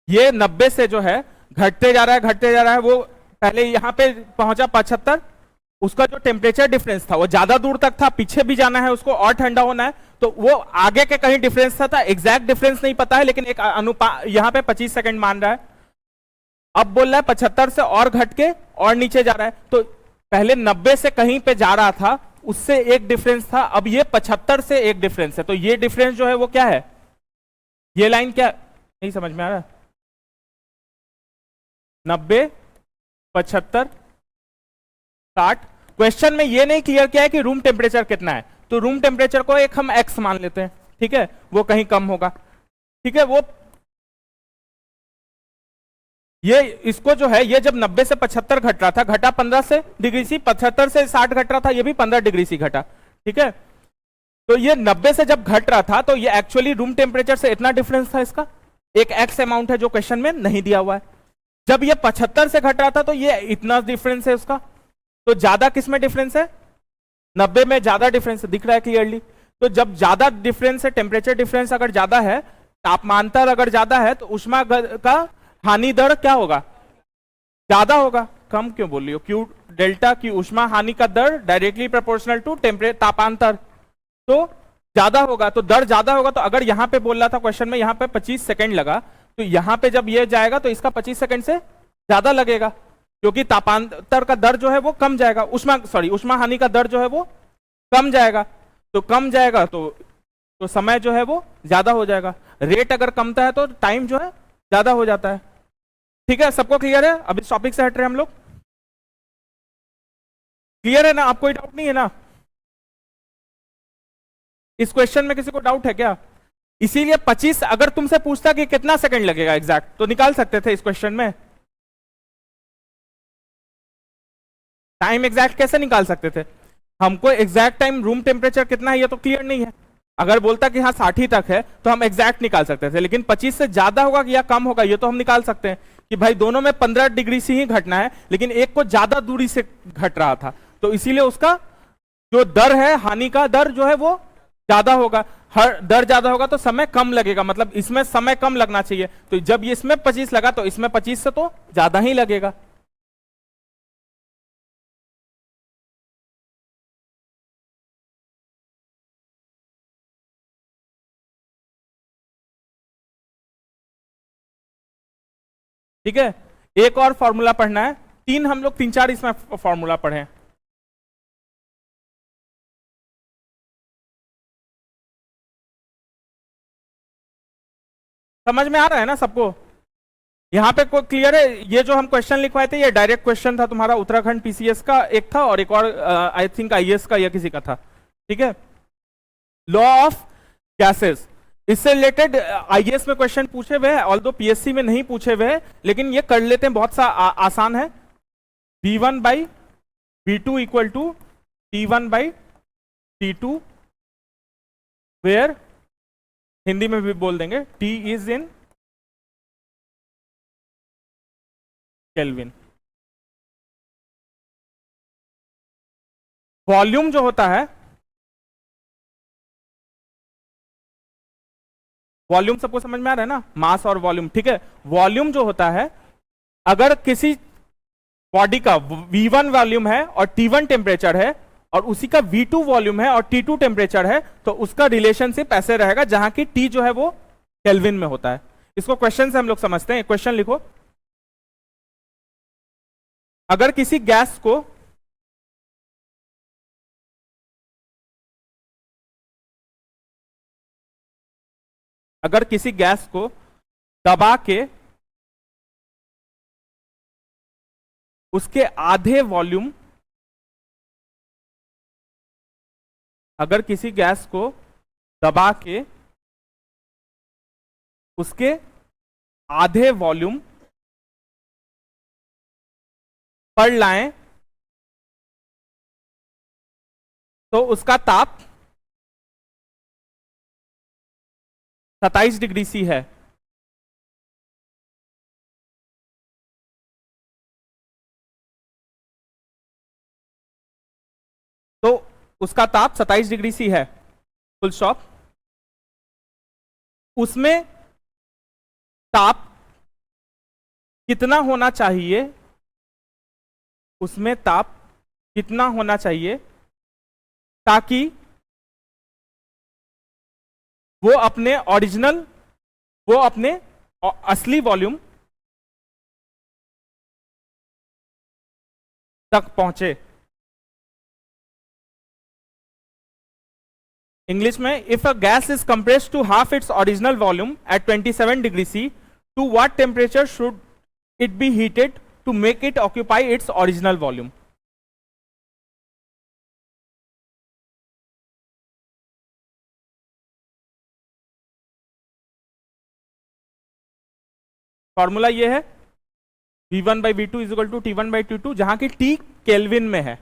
A: ये 90 से जो है घटते जा रहा है, घटते जा रहा है, वो पहले यहां पे पहुंचा 75, उसका जो टेम्परेचर डिफरेंस था वो ज्यादा दूर तक था, पीछे भी जाना है उसको और ठंडा होना है, तो वो आगे के कहीं डिफरेंस था एग्जैक्ट डिफरेंस नहीं पता है, लेकिन एक अनुपात यहां पे 25 सेकंड मान रहा है। अब बोल रहा है 75 से और घट के और नीचे जा रहा है, तो पहले 90 से कहीं पे जा रहा था, उससे एक डिफरेंस था, अब ये 75 से एक डिफरेंस है, तो ये डिफरेंस जो है वो क्या है? ये लाइन क्या, नहीं समझ में आ रहा है? 90, 75, 60। क्वेश्चन में ये नहीं क्लियर किया है कि रूम टेम्परेचर कितना है, तो रूम टेम्परेचर को एक हम x मान लेते हैं। ठीक है, वो कहीं कम होगा। ठीक है, वो ये इसको जो है, ये जब 90 से 75 घट रहा था, घटा 15 से डिग्री सी, 75 से 60 घट रहा था, ये भी 15 डिग्री सी घटा। ठीक है, तो ये 90 से जब घट रहा था, तो ये एक्चुअली रूम टेम्परेचर से इतना डिफरेंस था, इसका एक x अमाउंट है जो क्वेश्चन में नहीं दिया हुआ है। जब ये 75 से घट रहा था, तो ये इतना डिफरेंस है उसका, तो ज्यादा किस में डिफरेंस है? 90 में ज्यादा डिफरेंस दिख रहा है क्लियरली। तो जब ज्यादा डिफरेंस है, टेम्परेचर डिफरेंस अगर ज्यादा है, तापमांतर अगर ज्यादा है, तो ऊष्मा का हानि दर क्या होगा? ज्यादा होगा। कम क्यों बोल रही हो? क्यू डेल्टा की ऊष्मा हानि का दर डायरेक्टली प्रोपोर्शनल टू टेम्परेचर तापांतर, तो ज्यादा होगा। तो दर ज्यादा होगा। तो अगर यहां पे बोल रहा था क्वेश्चन में, यहां पे 25 सेकंड लगा, तो यहां पे जब ये जाएगा तो इसका 25 सेकंड से ज्यादा लगेगा, क्योंकि तापांतर का दर जो है वो कम जाएगा, ऊष्मा हानि का दर जो है वो कम जाएगा। तो कम जाएगा तो समय जो है वो ज्यादा हो जाएगा। रेट अगर कमता है तो टाइम जो है ज्यादा हो जाता है। ठीक है, सबको क्लियर है? अभी टॉपिक से हट रहे हैं हम लोग। क्लियर है ना? आप कोई डाउट नहीं है ना? इस क्वेश्चन में किसी को डाउट है क्या? इसीलिए 25, अगर तुमसे पूछता कि कितना सेकंड लगेगा एग्जैक्ट, तो निकाल सकते थे इस क्वेश्चन में। टाइम एग्जैक्ट कैसे निकाल सकते थे? हमको एग्जैक्ट टाइम रूम टेम्परेचर कितना है ये तो क्लियर नहीं है। अगर बोलता कि हाँ 60 तक है तो हम एग्जैक्ट निकाल सकते थे, लेकिन 25 से ज्यादा होगा या कम होगा ये तो हम निकाल सकते हैं कि भाई दोनों में 15 डिग्री से ही घटना है, लेकिन एक को ज्यादा दूरी से घट रहा था, तो इसीलिए उसका जो दर है, हानि का दर जो है वो ज्यादा होगा। हर दर ज्यादा होगा तो समय कम लगेगा, मतलब इसमें समय कम लगना चाहिए। तो जब ये इसमें 25 लगा तो इसमें 25 से तो ज्यादा ही लगेगा। ठीक है, एक और फॉर्मूला पढ़ना है। हम लोग 3-4 इसमें फॉर्मूला पढ़े हैं। समझ में आ रहा है ना सबको? यहाँ पे कोई क्लियर है? ये जो हम क्वेश्चन लिखवाए थे ये डायरेक्ट क्वेश्चन था तुम्हारा, उत्तराखंड पीसीएस का एक था और एक और आई थिंक आईएएस का या किसी का था। ठीक है, लॉ ऑफ गैसेस, इससे रिलेटेड आईएएस में क्वेश्चन पूछे हुए हैं, ऑल्दो पीएससी में नहीं पूछे हुए हैं, लेकिन ये कर लेते हैं, बहुत सा आसान है। V1 by V2 equal to T1 by T2, where Hindi में भी बोल देंगे T is in kelvin. Volume जो होता है, वॉल्यूम सबको समझ में आ रहा है ना? मास और वॉल्यूम। ठीक है, वॉल्यूम जो होता है, अगर किसी बॉडी का V1 वॉल्यूम है और T1 टेम्परेचर है और उसी का V2 वॉल्यूम है और T2 टेम्परेचर है, तो उसका रिलेशनशिप ऐसे रहेगा जहां की T जो है वो केल्विन में होता है। इसको क्वेश्चन से हम लोग समझते हैं। क्वेश्चन लिखो, अगर किसी गैस को दबा के उसके आधे वॉल्यूम, अगर किसी गैस को दबा के उसके आधे वॉल्यूम पर लाएं तो उसका ताप 27 डिग्री सी है। तो उसका ताप 27 डिग्री सी है, फुल स्टॉप। उसमें ताप कितना होना चाहिए, उसमें ताप कितना होना चाहिए ताकि वो अपने असली वॉल्यूम तक पहुंचे। इंग्लिश में, if a gas is compressed to half its original volume at 27 degree C, to what temperature should it be heated to make it occupy its original volume? Formula ये है, V1 by V2 is equal to T1 by T2, जहां की T kelvin में है।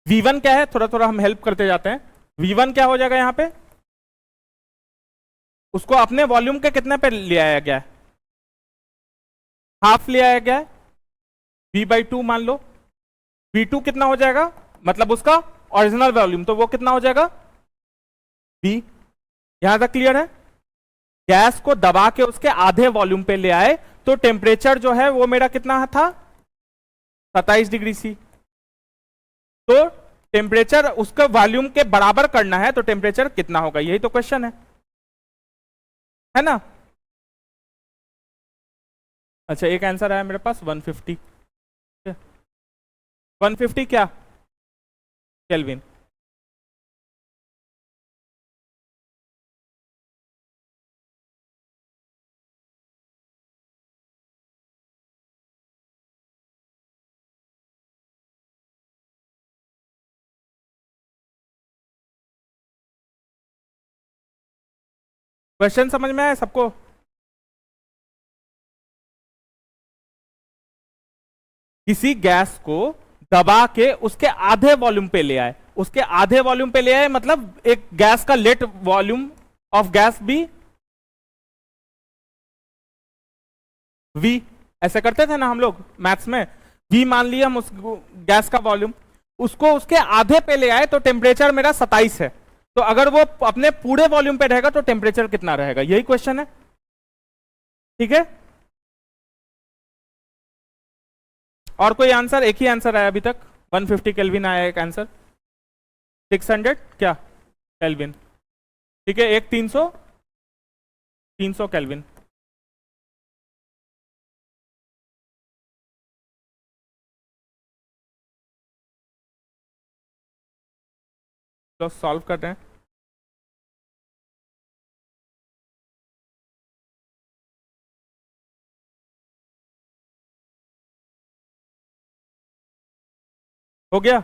A: V1 क्या है, थोड़ा थोड़ा हम हेल्प करते जाते हैं। V1 क्या हो जाएगा यहां पे? उसको अपने वॉल्यूम के कितने पे ले आया गया है, हाफ ले आया गया है, V/2 मान लो। V2 कितना हो जाएगा, मतलब उसका ओरिजिनल वॉल्यूम, तो वो कितना हो जाएगा V। यहां तक क्लियर है। गैस को दबा के उसके आधे वॉल्यूम पे ले आए तो टेम्परेचर जो है वो मेरा कितना था 27 डिग्री सी। तो टेम्परेचर उसका वॉल्यूम के बराबर करना है तो टेम्परेचर कितना होगा, यही तो क्वेश्चन है ना। अच्छा एक आंसर आया मेरे पास 150। 150 क्या केल्विन। क्वेश्चन समझ में आया सबको। किसी गैस को दबा के उसके आधे वॉल्यूम पे ले आए, उसके आधे वॉल्यूम पे ले आए मतलब एक गैस का लेट वॉल्यूम ऑफ गैस भी V, ऐसे करते थे ना हम लोग मैथ्स में। V मान लिया हम उस गैस का वॉल्यूम, उसको उसके आधे पे ले आए तो टेम्परेचर मेरा 27 है। तो अगर वो अपने पूरे वॉल्यूम पे रहेगा तो टेम्परेचर कितना रहेगा, यही क्वेश्चन है। ठीक है, और कोई आंसर, एक ही आंसर आया अभी तक। 150 केल्विन आया एक आंसर। 600 क्या केल्विन। ठीक है, एक 300 केल्विन। तो सॉल्व कर रहे हैं। हो गया।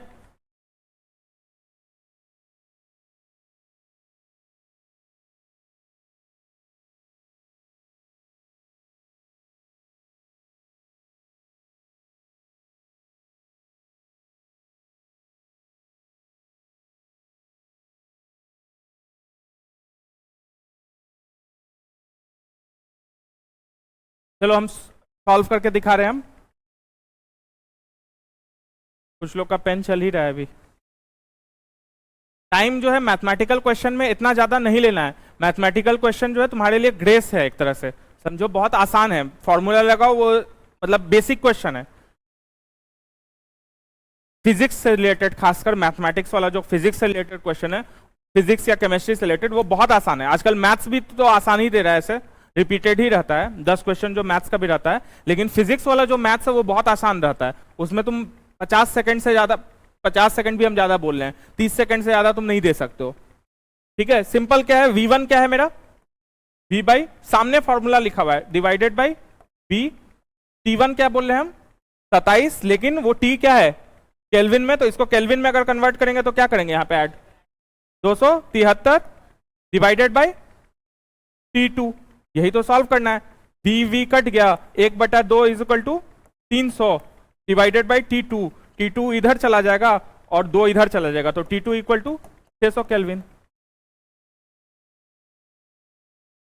A: चलो हम सॉल्व करके दिखा रहे हैं। हम कुछ लोग का पेन चल ही रहा है अभी। टाइम जो है मैथमेटिकल क्वेश्चन में इतना ज्यादा नहीं लेना है। मैथमेटिकल क्वेश्चन जो है तुम्हारे लिए ग्रेस है एक तरह से, समझो बहुत आसान है। फॉर्मूला लगाओ, वो मतलब बेसिक क्वेश्चन है। फिजिक्स से रिलेटेड, खासकर मैथमेटिक्स वाला जो फिजिक्स से रिलेटेड क्वेश्चन है, फिजिक्स या केमिस्ट्री से रिलेटेड, वो बहुत आसान है। आजकल मैथ्स भी तो आसान ही दे रहा है, ऐसे रिपीटेड ही रहता है 10 क्वेश्चन जो मैथ्स का भी रहता है। लेकिन फिजिक्स वाला जो मैथ्स है वो बहुत आसान रहता है। उसमें तुम 50 सेकंड से ज्यादा, 50 सेकंड भी हम ज्यादा बोल रहे हैं, 30 सेकंड से ज्यादा तुम नहीं दे सकते हो। ठीक है, सिंपल क्या है, V1 क्या है मेरा, V बाई, सामने फॉर्मूला लिखा हुआ है, डिवाइडेड बाई V। T1 क्या बोल रहे हैं हम 27, लेकिन वो T क्या है केल्विन में, तो इसको केल्विन में अगर कन्वर्ट करेंगे तो क्या करेंगे यहाँ पे ऐड 273 डिवाइडेड बाई T2। यही तो सॉल्व करना है। V कट गया, 1/2 is equal to 300 divided by T2। T2 इधर चला जाएगा और 2 इधर चला जाएगा, तो T2 equal to 600 kelvin.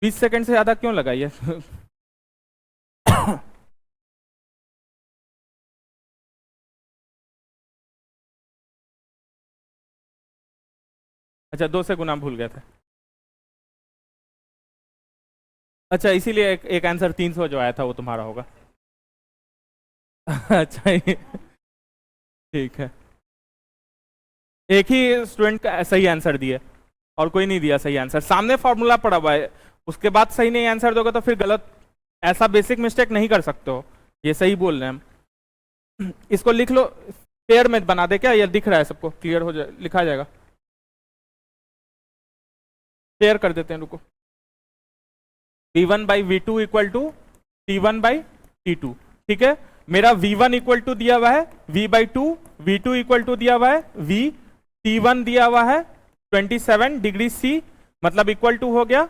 A: 20 second से ज्यादा क्यों लगाइए। अच्छा 2 से गुना भूल गए थे। अच्छा इसीलिए एक आंसर 300 जो आया था वो तुम्हारा होगा। अच्छा ठीक है, एक ही स्टूडेंट का सही आंसर दिया और कोई नहीं दिया सही आंसर। सामने फॉर्मूला पड़ा हुआ है, उसके बाद सही नहीं आंसर दोगे तो फिर गलत। ऐसा बेसिक मिस्टेक नहीं कर सकते हो, ये सही बोल रहे हैं हम। इसको लिख लो, पेयर में बना दे क्या, ये दिख रहा है सबको, क्लियर हो जाए, लिखा जाएगा। पेयर कर देते हैं, रुको। V1 by V2 equal to T1 by T2। ठीक है, मेरा V1 इक्वल टू दिया हुआ है V/2, V2 इक्वल टू दिया हुआ है V, T1 दिया हुआ है 27 डिग्री C, मतलब इक्वल टू हो गया,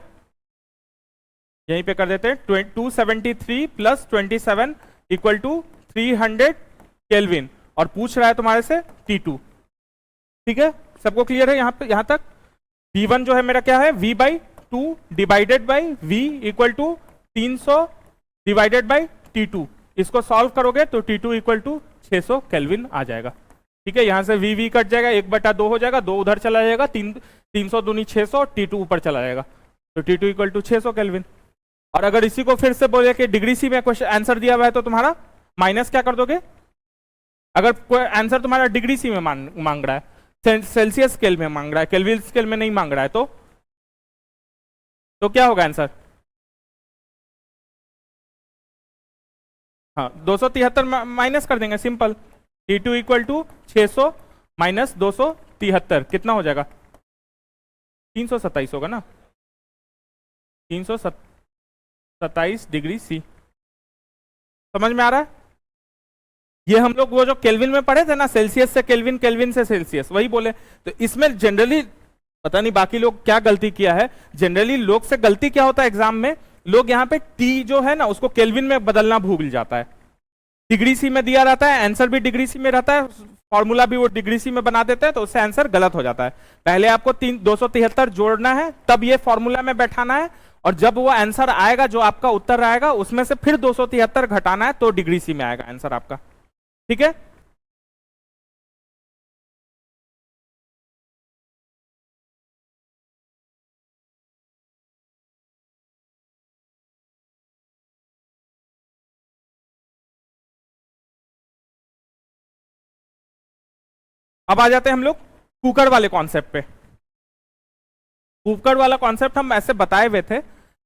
A: यहीं पे कर देते हैं 273 प्लस 27 इक्वल टू 300 केल्विन, और पूछ रहा है तुम्हारे से T2। ठीक है, सबको क्लियर है यहाँ पे, यहाँ तक। V1 जो है मेरा क्या है V/2, 2 divided by V equal to 300 divided by T2। इसको सॉल्व करोगे तो T2 इक्वल टू 600 केल्विन आ जाएगा। ठीक है, यहां से V कट जाएगा, 1/2 हो जाएगा, 2 उधर चला जाएगा, 300 दूनी 600, T2 ऊपर चला जाएगा, तो T2 इक्वल टू 600 केल्विन। और अगर इसी को फिर से बोले कि डिग्री सी में क्वेश्चन आंसर दिया हुआ है तो तुम्हारा माइनस क्या कर दोगे? अगर कोई आंसर तुम्हारा डिग्री सी में मांग रहा है, सेल्सियस स्केल में मांग रहा है, केल्विन स्केल में नहीं मांग रहा है, तो क्या होगा आंसर? हाँ, 273 माइनस कर देंगे, simple. T2 equal to 600 minus 273 कितना हो जाएगा? 327 होगा ना, 327 डिग्री सी। समझ में आ रहा है? ये हम लोग वो जो केल्विन में पढ़े थे ना, सेल्सियस से केल्विन, केल्विन से सेल्सियस, वही बोले। तो इसमें जनरली पता नहीं बाकी लोग क्या गलती किया है, जनरली लोग से गलती क्या होता है एग्जाम में, लोग यहाँ पे टी जो है ना उसको केल्विन में बदलना भूल जाता है। डिग्री सी में दिया रहता है, आंसर भी डिग्री सी में रहता है, फॉर्मूला भी वो डिग्री सी में बना देते हैं, तो उससे आंसर गलत हो जाता है। पहले आपको 273 जोड़ना है, तब ये फॉर्मूला में बैठाना है, और जब वो आंसर आएगा जो आपका उत्तर आएगा उसमें से फिर 273 घटाना है, तो डिग्री सी में आएगा आंसर आपका। ठीक है, अब आ जाते हैं हम लोग कुकर वाले कॉन्सेप्ट पे। कुकर वाला कॉन्सेप्ट हम ऐसे बताए हुए थे,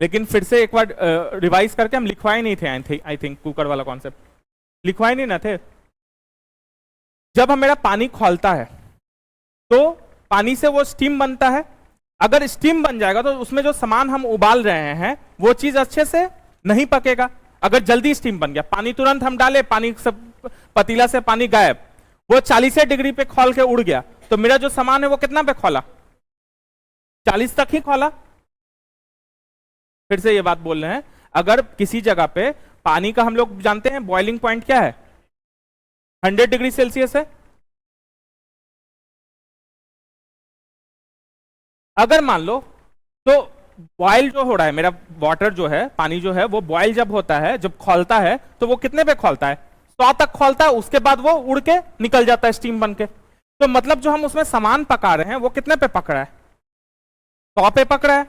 A: लेकिन फिर से एक बार रिवाइज करके हम लिखवाए नहीं थे। आई थिंक कुकर वाला कॉन्सेप्ट लिखवाए नहीं ना थे। जब हम मेरा पानी खौलता है तो पानी से वो स्टीम बनता है। अगर स्टीम बन जाएगा तो उसमें जो सामान हम उबाल रहे हैं वो चीज अच्छे से नहीं पकेगा। अगर जल्दी स्टीम बन गया, पानी तुरंत हम डाले, पानी सब पतीला से पानी गायब, वो 40 डिग्री पे खौल के उड़ गया, तो मेरा जो सामान है वो कितना पे खौला? 40 तक ही खौला। फिर से ये बात बोल रहे हैं, अगर किसी जगह पे पानी का हम लोग जानते हैं बॉइलिंग पॉइंट क्या है, 100 डिग्री सेल्सियस है। अगर मान लो तो बॉयल जो हो रहा है, मेरा वाटर जो है, पानी जो है, वो बॉयल जब होता है, जब खौलता है, तो वो कितने पे खौलता है? 100 तक खौलता है, उसके बाद वो उड़ के निकल जाता है स्टीम बन के। तो मतलब जो हम उसमें सामान पका रहे हैं वो कितने पे पक रहा है? 100 पे पक रहा है।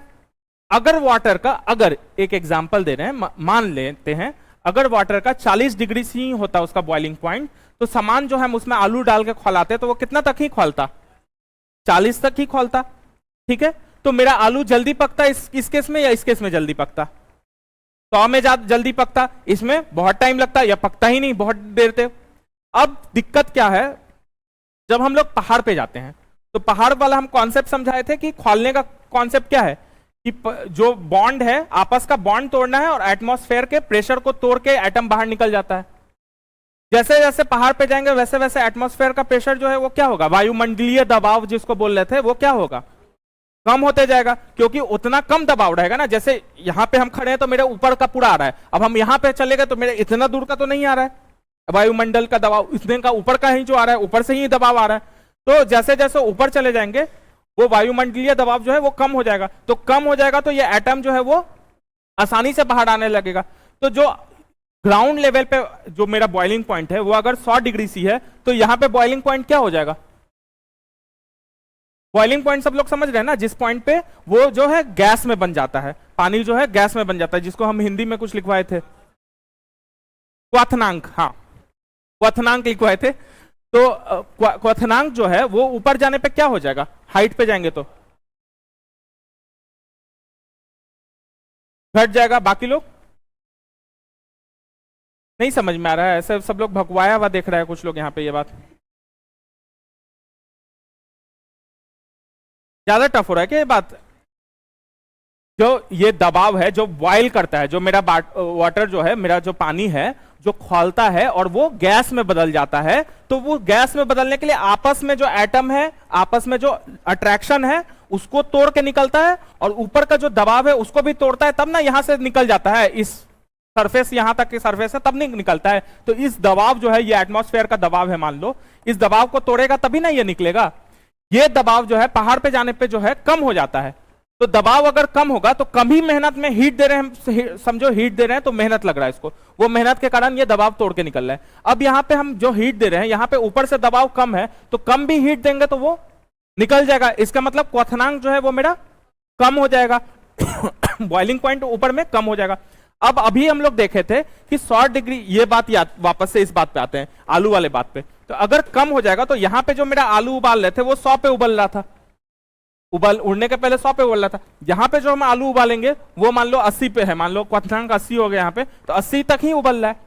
A: अगर वाटर का, अगर एक एग्जांपल दे रहे हैं, मान लेते हैं अगर वाटर का 40 डिग्री सी होता उसका बॉइलिंग पॉइंट, तो सामान जो हम उसमें आलू डाल के खौलाते तो वो कितना तक ही खौलता? 40 तक ही खौलता। ठीक है, तो मेरा आलू जल्दी पकता इस केस में या इस केस में जल्दी पकता? 100 में जल्दी पकता, इसमें बहुत टाइम लगता या पकता ही नहीं, बहुत देर तक। अब दिक्कत क्या है, जब हम लोग पहाड़ पे जाते हैं तो पहाड़ वाला हम कॉन्सेप्ट समझाए थे कि खोलने का कॉन्सेप्ट क्या है कि जो बॉन्ड है, आपस का बॉन्ड तोड़ना है और एटमॉस्फेयर के प्रेशर को तोड़ के एटम बाहर निकल जाता है। जैसे जैसे पहाड़ पे जाएंगे वैसे वैसे एटमॉस्फेयर का प्रेशर जो है वो क्या होगा, वायुमंडलीय दबाव जिसको बोल रहे थे, वो क्या होगा, कम होते जाएगा, क्योंकि उतना कम दबाव रहेगा ना। जैसे यहाँ पे हम खड़े हैं तो मेरे ऊपर का पूरा आ रहा है, अब हम यहाँ पे चले गए तो मेरे इतना दूर का तो नहीं आ रहा है, वायुमंडल का दबाव इतने का ऊपर का ही जो आ रहा है, ऊपर से ही दबाव आ रहा है। तो जैसे जैसे ऊपर चले जाएंगे वो वायुमंडलीय दबाव जो है वो कम हो जाएगा, तो कम हो जाएगा तो ये एटम जो है वो आसानी से बाहर आने लगेगा। तो जो ग्राउंड लेवल पे जो मेरा बॉइलिंग पॉइंट है वो अगर 100 डिग्री सी है, तो यहाँ पे बॉइलिंग पॉइंट क्या हो जाएगा? बॉइलिंग पॉइंट सब लोग समझ रहे हैं ना, जिस पॉइंट पे वो जो है गैस में बन जाता है, पानी जो है गैस में बन जाता है, जिसको हम हिंदी में कुछ लिखवाए थे, क्वथनांक। हाँ, क्वथनांक लिखवाए थे। तो क्वथनांक जो है वो ऊपर जाने पे क्या हो जाएगा, हाइट पे जाएंगे तो घट जाएगा। बाकी लोग नहीं समझ में आ रहा है, ऐसे सब लोग भगवाया हुआ देख रहा है कुछ लोग यहाँ पे। ये बात ज्यादा टफ हो रहा है क्या ये बात? जो ये दबाव है जो बॉयल करता है, जो मेरा वाटर जो है, मेरा जो पानी है जो खौलता है और वो गैस में बदल जाता है, तो वो गैस में बदलने के लिए आपस में जो एटम है, आपस में जो अट्रैक्शन है उसको तोड़ के निकलता है, और ऊपर का जो दबाव है उसको भी तोड़ता है, तब ना यहां से निकल जाता है, इस सरफेस यहां तक की सरफेस है तब नहीं निकलता है। तो इस दबाव जो है ये एटमॉस्फेयर का दबाव है, मान लो इस दबाव को तोड़ेगा तभी ना ये निकलेगा। ये दबाव जो है पहाड़ पे जाने पे जो है कम हो जाता है, तो दबाव अगर कम होगा तो कम ही मेहनत में हीट दे रहे हैं, समझो हीट दे रहे हैं तो मेहनत लग रहा है इसको, वो मेहनत के कारण ये दबाव तोड़ के निकल रहा है। अब यहाँ पे हम जो हीट दे रहे हैं, यहाँ पे ऊपर से दबाव कम है तो कम भी हीट देंगे तो वो निकल जाएगा, इसका मतलब क्वथनांक जो है वो मेरा कम हो जाएगा। बॉइलिंग पॉइंट ऊपर में कम हो जाएगा। अब अभी हम लोग देखे थे कि 100 डिग्री, ये बात याद, वापस से इस बात पे आते हैं, आलू वाले बात पे। तो अगर कम हो जाएगा तो यहां पे जो मेरा आलू उबाल रहे थे वो 100 पे उबल रहा था, उड़ने के पहले 100 पे उबल रहा था। यहां पे जो हम आलू उबालेंगे वो मान लो 80 पे है, मान लो क्वथनांक 80 हो गया यहाँ पे, तो 80 तक ही उबल रहा है।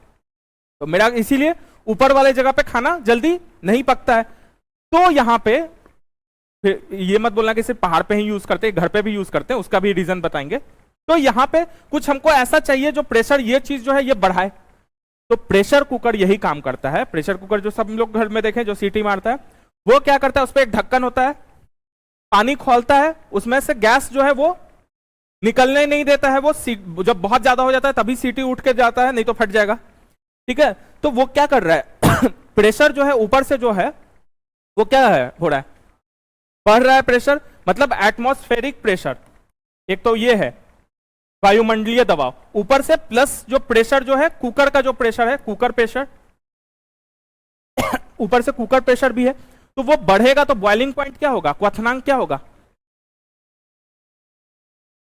A: तो मेरा इसीलिए ऊपर वाले जगह पे खाना जल्दी नहीं पकता है। तो यहां पे फिर ये मत बोलना कि सिर्फ पहाड़ पे ही यूज करते हैं, घर पे भी यूज करते हैं, उसका भी रीजन बताएंगे। तो यहां पे कुछ हमको ऐसा चाहिए जो प्रेशर, ये चीज जो है ये बढ़ाए। तो प्रेशर कुकर यही काम करता है। प्रेशर कुकर जो सब लोग घर में देखें, जो सीटी मारता है, वो क्या करता है, उस पर एक ढक्कन होता है, पानी खोलता है, उसमें से गैस जो है वो निकलने नहीं देता है। वो जब बहुत ज्यादा हो जाता है तभी सीटी उठ के जाता है, नहीं तो फट जाएगा। ठीक है, तो वो क्या कर रहा है, प्रेशर जो है ऊपर से जो है वो क्या है हो रहा है, बढ़ रहा है प्रेशर, मतलब एटमॉस्फेरिक प्रेशर। एक तो ये है वायुमंडलीय दबाव, ऊपर से प्लस जो प्रेशर जो है, कुकर का जो प्रेशर है, कुकर प्रेशर, ऊपर से कुकर प्रेशर भी है, तो वो बढ़ेगा तो बॉइलिंग पॉइंट क्या होगा, क्वथनांक क्या होगा,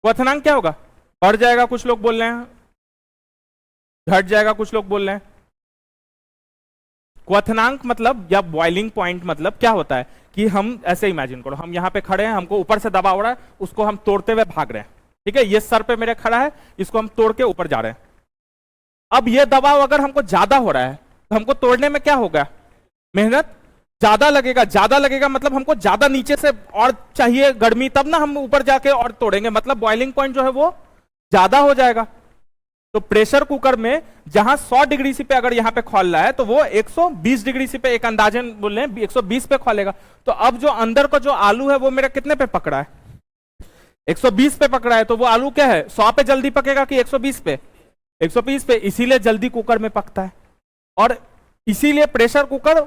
A: क्वथनांक क्या होगा, बढ़ जाएगा, कुछ लोग बोल रहे हैं घट जाएगा, कुछ लोग बोल रहे हैं। क्वथनांक मतलब या बॉइलिंग पॉइंट मतलब क्या होता है कि हम ऐसे इमेजिन करो, हम यहां पे खड़े हैं, हमको ऊपर से दबाव हो रहा है, उसको हम तोड़ते हुए भाग रहे हैं। ठीक है, ये सर पे मेरे खड़ा है, इसको हम तोड़ के ऊपर जा रहे हैं। अब ये दबाव अगर हमको ज्यादा हो रहा है तो हमको तोड़ने में क्या होगा, मेहनत ज्यादा लगेगा। ज्यादा लगेगा मतलब हमको ज्यादा नीचे से और चाहिए गर्मी, तब ना हम ऊपर जाके और तोड़ेंगे, मतलब बॉइलिंग पॉइंट जो है वो ज्यादा हो जाएगा। तो प्रेशर कुकर में जहां 100 डिग्री सी पे अगर यहां पे खोल रहा है तो वो 120 डिग्री सी पे, एक अंदाजन बोल रहे हैं 120 पे खोलेगा। तो अब जो अंदर का जो आलू है वो मेरा कितने पे पकड़ा है, 120 पे पकड़ा है। तो वो आलू क्या है, 100 पे जल्दी पकेगा कि 120 पे, 120 पे, इसीलिए जल्दी कुकर में पकता है। और इसीलिए प्रेशर कुकर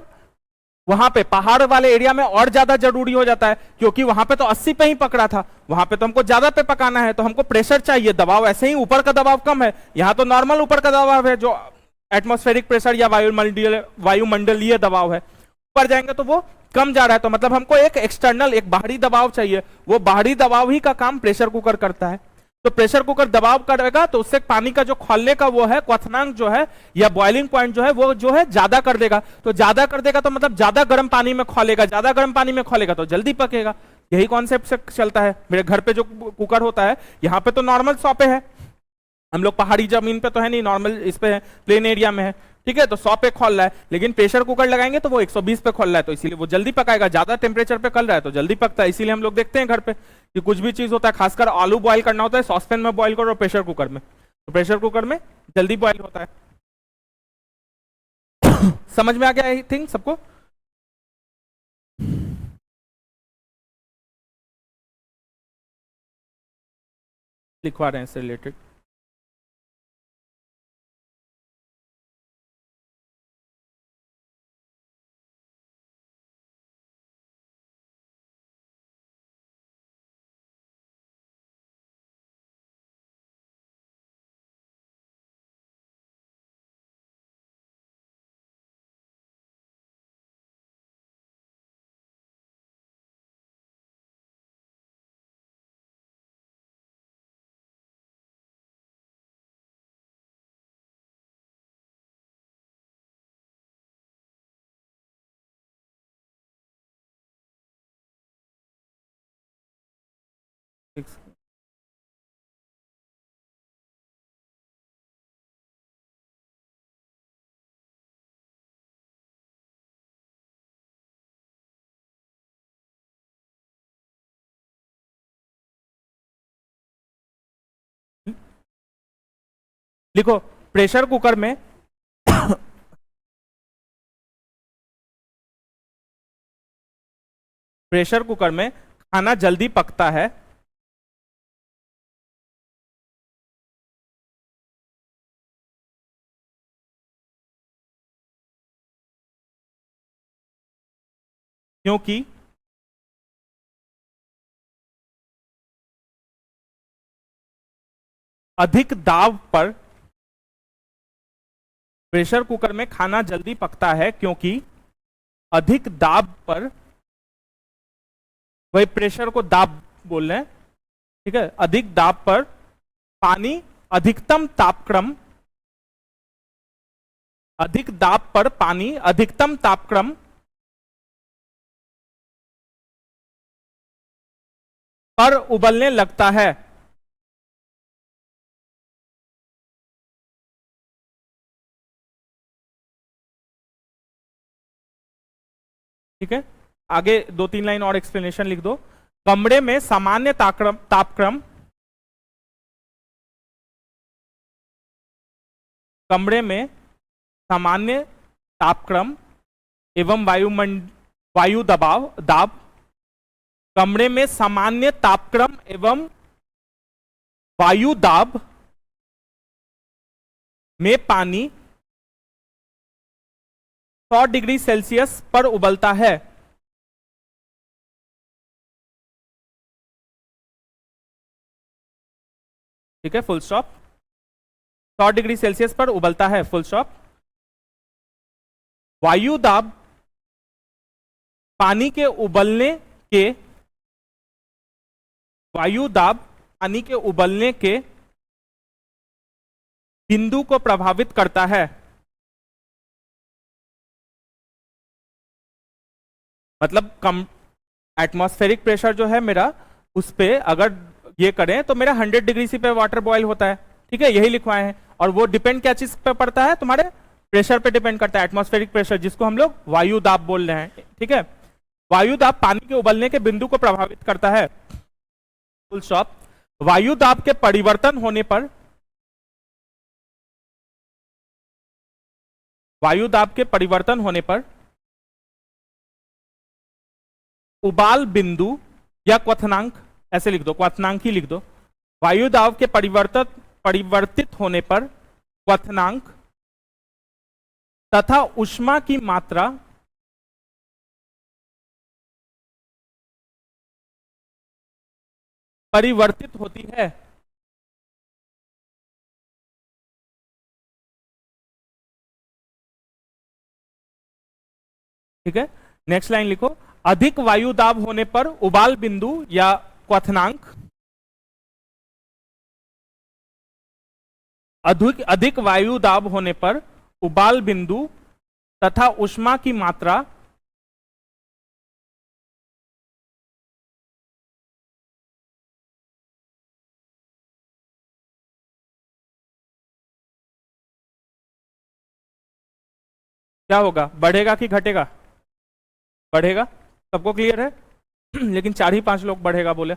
A: वहां पे पहाड़ वाले एरिया में और ज्यादा जरूरी हो जाता है, क्योंकि वहां पे तो 80 पे ही पकड़ा था, वहां पे तो हमको ज्यादा पे पकाना है, तो हमको प्रेशर चाहिए। दबाव ऐसे ही ऊपर का दबाव कम है, यहां तो नॉर्मल ऊपर का दबाव है जो एटमॉस्फेरिक प्रेशर या वायुमंडलीय दबाव है। ऊपर जाएंगे तो वो कम जा रहा है, तो मतलब हमको एक एक्सटर्नल, एक बाहरी दबाव चाहिए। वो बाहरी दबाव ही का काम प्रेशर कुकर करता है। तो प्रेशर कुकर दबाव करेगा तो उससे पानी का जो खोलने का वो है क्वथनांक जो है या बॉइलिंग पॉइंट जो है वो जो है ज्यादा कर देगा। तो ज्यादा कर देगा तो मतलब ज्यादा गर्म पानी में खोलेगा, ज्यादा गर्म पानी में खोलेगा तो जल्दी पकेगा। यही कॉन्सेप्ट से चलता है। मेरे घर पे जो कुकर होता है, यहाँ पे तो नॉर्मल सौंपे है, हम लोग पहाड़ी जमीन पे तो है नहीं, नॉर्मल इस पे है, प्लेन एरिया में है। ठीक है, तो 100 पे खोल रहा है, लेकिन प्रेशर कुकर लगाएंगे तो वो 120 पे खोल रहा है, तो इसीलिए वो जल्दी पकाएगा। ज्यादा टेम्परेचर पे कर रहा है तो जल्दी पकता है। इसीलिए हम लोग देखते हैं घर पे कि कुछ भी चीज होता है, खासकर आलू बॉयल करना होता है, सॉसपेन में बॉयल करो, प्रेशर कुकर में, तो प्रेशर कुकर में जल्दी बॉयल होता है। समझ में आ गया आई थिंक सबको। लिखवा रहे हैं इससे रिलेटेड। लिखो, प्रेशर कुकर में प्रेशर कुकर में खाना जल्दी पकता है क्योंकि अधिक दाब पर प्रेशर कुकर में खाना जल्दी पकता है, क्योंकि अधिक दाब पर, वही प्रेशर को दाब बोल रहे हैं, ठीक है, अधिक दाब पर पानी अधिकतम तापक्रम, अधिक दाब पर पानी अधिकतम तापक्रम पर उबलने लगता है। ठीक है, आगे 2-3 लाइन और एक्सप्लेनेशन लिख दो। कमरे में सामान्य तापक्रम, कमरे में सामान्य तापक्रम एवं वायु दाब, कमरे में सामान्य तापक्रम एवं वायु दाब में पानी 100 डिग्री सेल्सियस पर उबलता है। ठीक है, फुल स्टॉप। 100 डिग्री सेल्सियस पर उबलता है, फुल स्टॉप। वायु दाब पानी के उबलने के, वायु दाब पानी के उबलने के बिंदु को प्रभावित करता है। मतलब कम एटमॉस्फेरिक प्रेशर जो है मेरा, उस पे अगर ये करें तो मेरा 100 डिग्री सी पे वाटर बॉयल होता है। ठीक है, यही लिखवाए हैं। और वो डिपेंड क्या चीज पे पड़ता है, तुम्हारे प्रेशर पे डिपेंड करता है, एटमॉस्फेरिक प्रेशर, जिसको हम लोग वायु दाब बोल रहे हैं। ठीक है, वायु दाब पानी के उबलने के बिंदु को प्रभावित करता है, फुल स्टॉप। वायु दाब के परिवर्तन होने पर, वायु दाब के परिवर्तन होने पर उबाल बिंदु या क्वथनांक, ऐसे लिख दो, क्वथनांक ही लिख दो। वायु दाब के परिवर्तित होने पर क्वथनांक तथा ऊष्मा की मात्रा परिवर्तित होती है। ठीक है, नेक्स्ट लाइन लिखो। अधिक वायु दाब होने पर उबाल बिंदु या क्वथनांक, अधिक वायु दाब होने पर उबाल बिंदु तथा ऊष्मा की मात्रा क्या होगा, बढ़ेगा कि घटेगा? बढ़ेगा। सबको क्लियर है? लेकिन 4 ही 5 लोग बढ़ेगा बोले।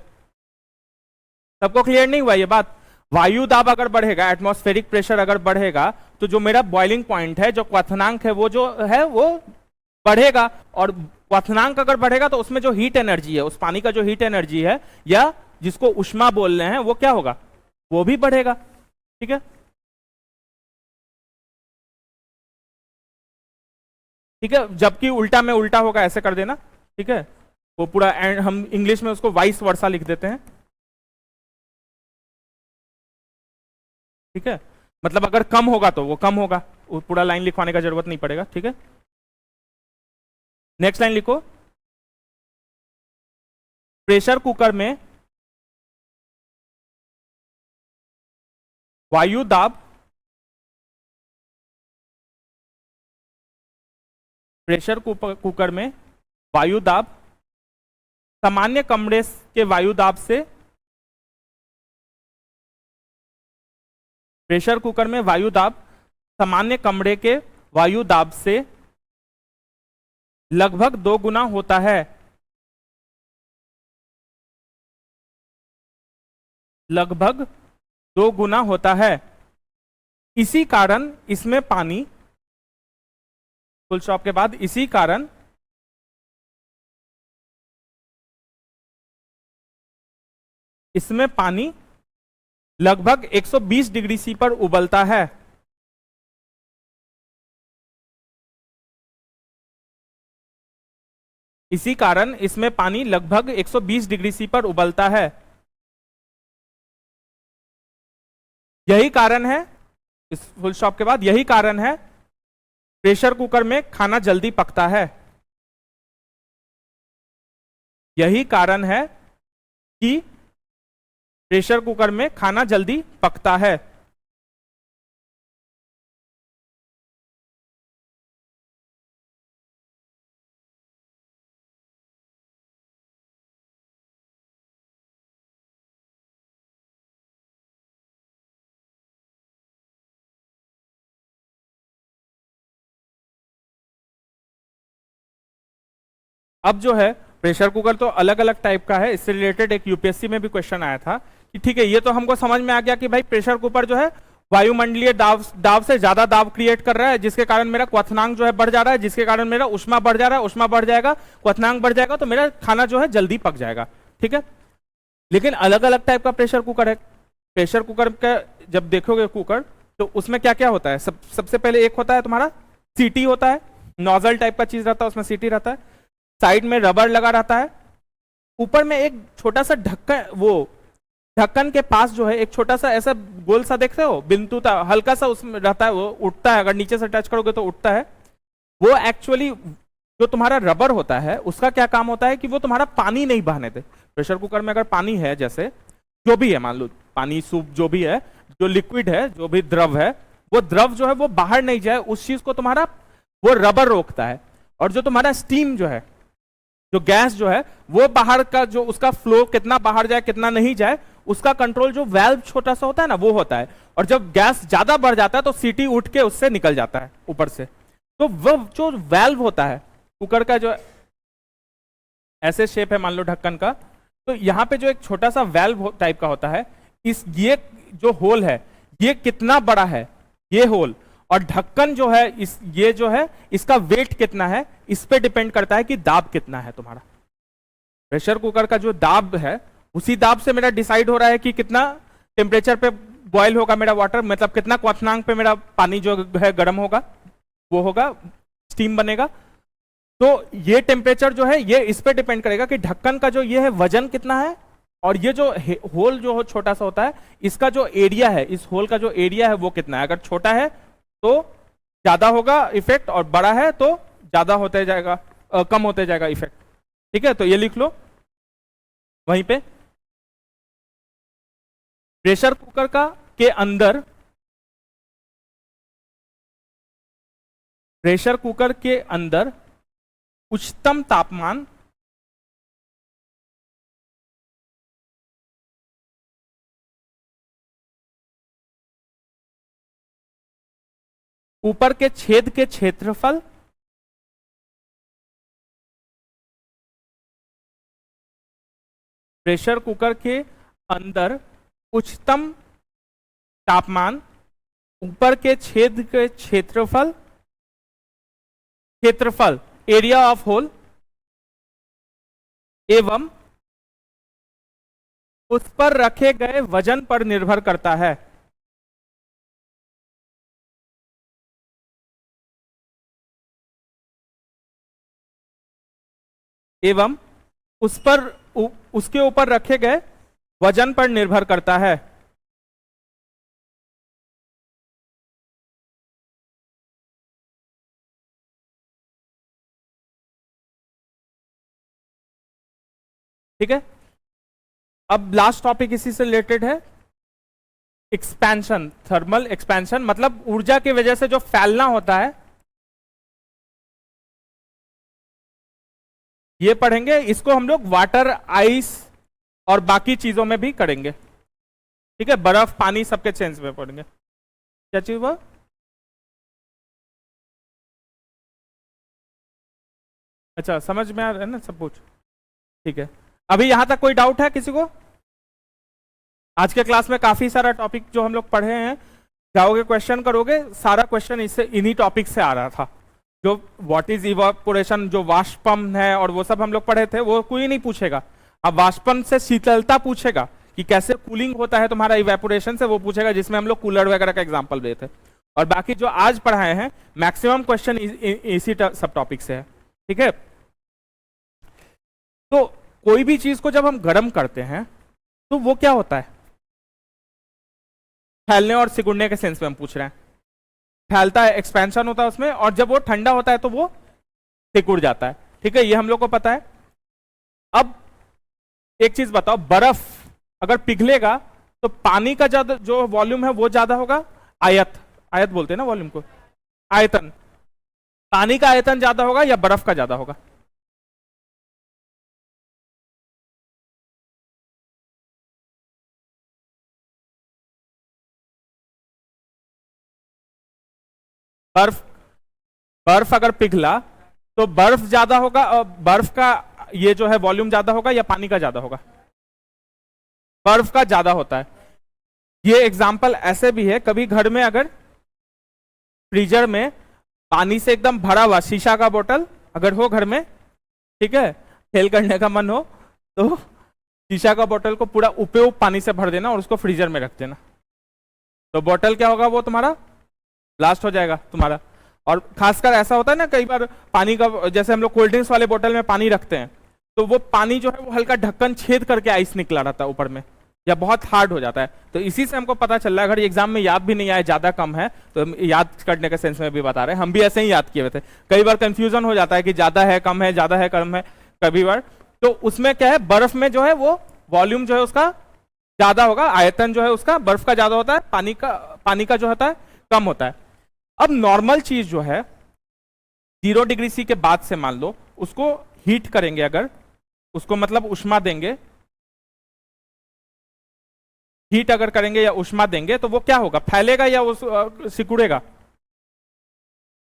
A: सबको क्लियर नहीं हुआ ये बात? वायु दाब अगर बढ़ेगा, एटमॉस्फेरिक प्रेशर अगर बढ़ेगा, तो जो मेरा बॉइलिंग पॉइंट है, जो क्वथनांक है, वो जो है वो बढ़ेगा। और क्वथनांक अगर बढ़ेगा तो उसमें जो हीट एनर्जी है, उस पानी का जो हीट एनर्जी है, या जिसको ऊष्मा बोल रहे हैं, वो क्या होगा? वो भी बढ़ेगा। ठीक है, ठीक है, जबकि उल्टा में उल्टा होगा, ऐसे कर देना। ठीक है, वो पूरा हम इंग्लिश में उसको वाइस वर्सा लिख देते हैं। ठीक है, मतलब अगर कम होगा तो वो कम होगा, वो पूरा लाइन लिखवाने का जरूरत नहीं पड़ेगा। ठीक है, नेक्स्ट लाइन लिखो। प्रेशर कुकर में वायु दाब, प्रेशर कुकर में वायु दाब सामान्य कमरे के वायु दाब से, प्रेशर कुकर में वायु दाब सामान्य कमरे के वायु दाब से लगभग 2 गुना होता है। लगभग 2 गुना होता है। इसी कारण इसमें पानी, फुल स्टॉप के बाद इसी कारण इसमें पानी लगभग 120 डिग्री सी पर उबलता है। इसी कारण इसमें पानी लगभग 120 डिग्री सी पर उबलता है। यही कारण है, इस फुल स्टॉप के बाद यही कारण है प्रेशर कुकर में खाना जल्दी पकता है। यही कारण है कि प्रेशर कुकर में खाना जल्दी पकता है। अब जो है प्रेशर कुकर तो अलग अलग टाइप का है, इससे रिलेटेड एक यूपीएससी में भी क्वेश्चन आया था कि ठीक है, ये तो हमको समझ में आ गया कि भाई प्रेशर कुकर जो है वायुमंडलीय दाब से ज्यादा दाब क्रिएट कर रहा है, जिसके कारण मेरा क्वथनांक जो है बढ़ जा रहा है, जिसके कारण मेरा ऊष्मा बढ़ जा रहा है, ऊष्मा बढ़ जाएगा, क्वथनांक बढ़ जाएगा, तो मेरा खाना जो है जल्दी पक जाएगा। ठीक है, लेकिन अलग अलग टाइप का प्रेशर कुकर है। प्रेशर कुकर का जब देखोगे कुकर, तो उसमें क्या क्या होता है, सबसे पहले एक होता है तुम्हारा सीटी होता है, नोजल टाइप का चीज रहता है, उसमें सीटी रहता है, साइड में रबर लगा रहता है, ऊपर में एक छोटा सा ढक्कन, वो ढक्कन के पास जो है एक छोटा सा ऐसा गोल सा देखते हो बिंदु था, हल्का सा उसमें रहता है, वो उठता है, अगर नीचे से टच करोगे तो उठता है। वो एक्चुअली जो तुम्हारा रबर होता है उसका क्या काम होता है कि वो तुम्हारा पानी नहीं बहने दे। प्रेशर कुकर में अगर पानी है, जैसे जो भी है, मान लो पानी, सूप, जो भी है, जो लिक्विड है, जो भी द्रव है, वो द्रव जो है वो बाहर नहीं जाए, उस चीज को तुम्हारा वो रबर रोकता है। और जो तुम्हारा स्टीम जो है, जो गैस जो है, वो बाहर का जो उसका फ्लो कितना बाहर जाए कितना नहीं जाए, उसका कंट्रोल जो वेल्व छोटा सा होता है ना, वो होता है। और जब गैस ज्यादा बढ़ जाता है तो सीटी उठ के उससे निकल जाता है ऊपर से। तो वो जो वेल्व होता है कुकर का, जो ऐसे शेप है मान लो ढक्कन का, तो यहाँ पे जो एक छोटा सा वेल्व टाइप का होता है, ये जो होल है ये कितना बड़ा है, ये होल, और ढक्कन जो है ये जो है इसका वेट कितना है, इस पे डिपेंड करता है कि दाब कितना है तुम्हारा। प्रेशर कुकर का जो दाब है, उसी दाब से मेरा डिसाइड हो रहा है कि कितना टेम्परेचर पे बॉयल होगा मेरा वाटर, मतलब कितना क्वथनांक पे मेरा पानी जो है गर्म होगा, वो होगा, स्टीम बनेगा। तो ये टेम्परेचर जो है ये इस पे डिपेंड करेगा कि ढक्कन का जो ये है वजन कितना है, और ये जो होल जो छोटा सा होता है, इसका जो एरिया है, इस होल का जो एरिया है वो कितना है। अगर छोटा है तो ज्यादा होगा इफेक्ट, और बड़ा है तो ज्यादा होते जाएगा, कम होते जाएगा इफेक्ट। ठीक है, तो ये लिख लो वहीं पे। प्रेशर कुकर का के अंदर, प्रेशर कुकर के अंदर उच्चतम तापमान ऊपर के छेद के क्षेत्रफल प्रेशर कुकर के अंदर उच्चतम तापमान ऊपर के छेद के क्षेत्रफल, क्षेत्रफल एरिया ऑफ होल, एवं उस पर रखे गए वजन पर निर्भर करता है। एवं उस पर उसके ऊपर रखे गए वजन पर निर्भर करता है। ठीक है, अब लास्ट टॉपिक इसी से रिलेटेड है, एक्सपेंशन, थर्मल एक्सपेंशन, मतलब ऊर्जा की वजह से जो फैलना होता है, ये पढ़ेंगे। इसको हम लोग वाटर, आइस और बाकी चीजों में भी करेंगे। ठीक है, बर्फ, पानी, सबके चेंज में पढ़ेंगे। क्या चीज हुआ? अच्छा, समझ में आ रहा है ना सब कुछ? ठीक है, अभी यहां तक कोई डाउट है किसी को? आज के क्लास में काफी सारा टॉपिक जो हम लोग पढ़े हैं, जाओगे क्वेश्चन करोगे, सारा क्वेश्चन इससे इन्हीं टॉपिक से आ रहा था। जो व्हाट इज इवापोरेशन, जो वाष्पम है और वो सब हम लोग पढ़े थे, वो कोई नहीं पूछेगा। अब वाष्पम से शीतलता पूछेगा कि कैसे कूलिंग होता है तुम्हारा इवेपोरेशन से, वो पूछेगा, जिसमें हम लोग कूलर वगैरह का एग्जांपल देते थे। और बाकी जो आज पढ़ाए हैं मैक्सिमम क्वेश्चन इसी सब टॉपिक से है। ठीक है, तो कोई भी चीज को जब हम गर्म करते हैं तो वो क्या होता है, फैलने और सिकुड़ने के सेंस में हम पूछ रहे हैं। फैलता है, एक्सपेंशन होता है उसमें, और जब वो ठंडा होता है तो वो सिकुड़ जाता है। ठीक है, ये हम लोग को पता है। अब एक चीज बताओ, बर्फ अगर पिघलेगा तो पानी का ज्यादा जो वॉल्यूम है वो ज्यादा होगा, आयत बोलते हैं ना वॉल्यूम को, आयतन, पानी का आयतन ज्यादा होगा या बर्फ का ज्यादा होगा? बर्फ बर्फ अगर पिघला तो बर्फ ज्यादा होगा, और बर्फ का ये जो है वॉल्यूम ज्यादा होगा या पानी का ज्यादा होगा? बर्फ का ज्यादा होता है। ये एग्जाम्पल ऐसे भी है, कभी घर में अगर फ्रीजर में पानी से एकदम भरा हुआ शीशा का बोतल अगर हो घर में, ठीक है, खेल करने का मन हो तो शीशा का बोतल को पूरा उपयोग पानी से भर देना और उसको फ्रीजर में रख देना, तो बोतल क्या होगा, वो तुम्हारा ब्लास्ट हो जाएगा तुम्हारा। और खासकर ऐसा होता है ना कई बार पानी का, जैसे हम लोग कोल्ड ड्रिंक्स वाले बोतल में पानी रखते हैं तो वो पानी जो है वो हल्का ढक्कन छेद करके आइस निकला रहता है ऊपर में, या बहुत हार्ड हो जाता है। तो इसी से हमको पता चल रहा है, अगर एग्जाम में याद भी नहीं आए, ज्यादा कम है, तो हम याद करने के सेंस में भी बता रहे हैं, हम भी ऐसे ही याद किए हुए थे। कई बार कंफ्यूजन हो जाता है कि ज्यादा है कम है, ज्यादा है कम है कभी बार। तो उसमें क्या है, बर्फ में जो है वो वॉल्यूम जो है उसका ज्यादा होगा, आयतन जो है उसका बर्फ का ज्यादा होता है, पानी का जो होता है कम होता है। अब नॉर्मल चीज जो है 0 डिग्री सी के बाद से मान लो उसको हीट करेंगे, अगर उसको मतलब उष्मा देंगे, हीट अगर करेंगे या उष्मा देंगे तो वो क्या होगा, फैलेगा या उस सिकुड़ेगा?